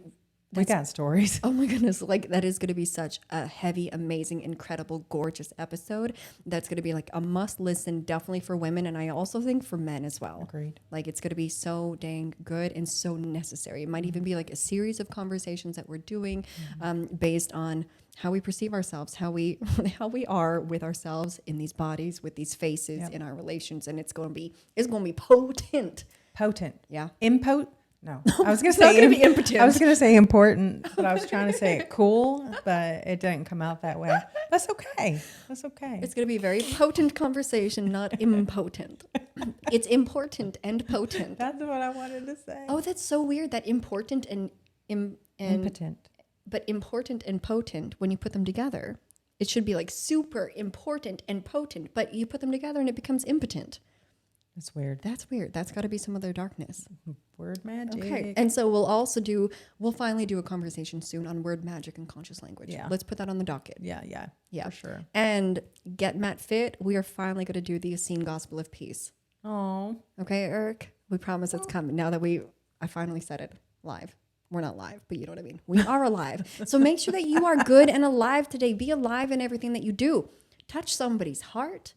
got stories. Oh my goodness, like that is going to be such a heavy, amazing, incredible, gorgeous episode. That's going to be like a must listen, definitely for women, and I also think for men as well. Agreed. Like it's going to be so dang good and so necessary. It might even be like a series of conversations that we're doing based on how we perceive ourselves, how we are with ourselves in these bodies, with these faces, in our relations, and it's going to be potent. Potent. Yeah. No, I was going to It's not say gonna be impotent. I was going to say important, but I was trying to say it cool, but it didn't come out that way. That's okay. That's okay. It's going to be a very potent conversation, not impotent. It's important and potent. That's what I wanted to say. Oh, that's so weird. That important and Impotent. But important and potent, when you put them together, it should be like super important and potent, but you put them together and it becomes impotent. That's weird. That's weird. That's got to be some other darkness. Word magic. Okay. And so we'll finally do a conversation soon on word magic and conscious language. Yeah. Let's put that on the docket. Yeah. For sure. And Get Matt Fit, we are finally going to do the Essene Gospel of Peace. Oh. Okay, Eric? We promise it's coming now that I finally said it live. We're not live, but you know what I mean. We are alive. So make sure that you are good and alive today. Be alive in everything that you do. Touch somebody's heart,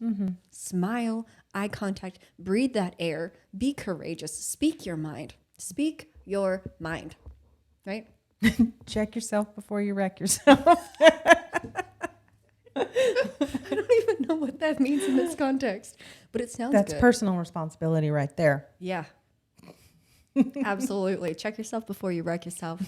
smile, eye contact, breathe that air, be courageous, speak your mind, right? Check yourself before you wreck yourself. I don't even know what that means in this context, but it sounds That's good. personal responsibility right there. Yeah. Absolutely. Check yourself before you wreck yourself.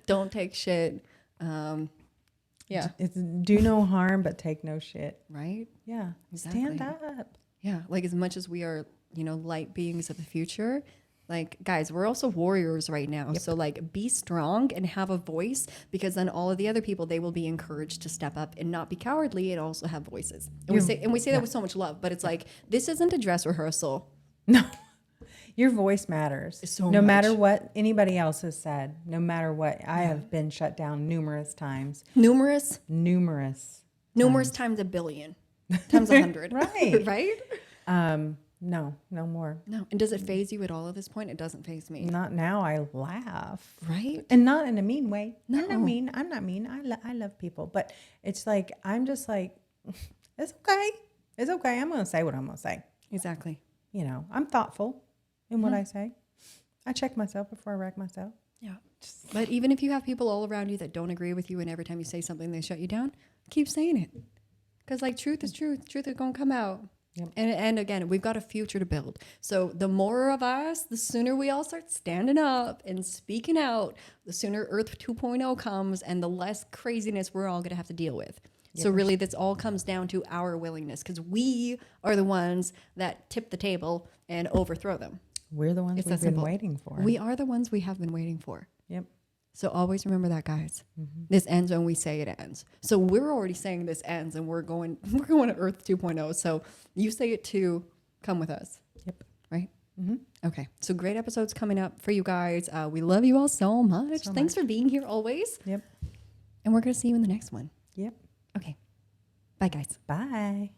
Don't take shit. Yeah. It's do no harm, but take no shit. Right? Yeah. Exactly. Stand up. Yeah. Like as much as we are, light beings of the future, like guys, we're also warriors right now. Yep. So like be strong and have a voice, because then all of the other people, they will be encouraged to step up and not be cowardly and also have voices. And we say that with so much love, but it's like, this isn't a dress rehearsal. No. Your voice matters. So no much. matter what anybody else has said, no matter what, I have been shut down numerous times. Numerous times a billion, times 100. Right. Right? No more. No. And does it faze you at all at this point? It doesn't faze me. Not now. I laugh. Right? And not in a mean way. No. I'm not mean. I love people. But it's like, I'm just like, it's okay. It's okay. I'm going to say what I'm going to say. Exactly. I'm thoughtful in what I say. I check myself before I wreck myself. Yeah. But even if you have people all around you that don't agree with you, and every time you say something, they shut you down, keep saying it. Because like truth is truth. Truth is going to come out. Yep. And again, we've got a future to build. So the more of us, the sooner we all start standing up and speaking out, the sooner Earth 2.0 comes and the less craziness we're all going to have to deal with. Yep. So really, this all comes down to our willingness, because we are the ones that tip the table and overthrow them. We're the ones we've been waiting for. We are the ones we have been waiting for. Yep. So always remember that, guys. This ends when we say it ends. So we're already saying this ends, and we're going to Earth 2.0. So you say it too. Come with us. Yep. Right? Okay. So great episodes coming up for you guys. We love you all so much. So Thanks much. for being here always. Yep. And we're going to see you in the next one. Yep. Okay. Bye, guys. Bye.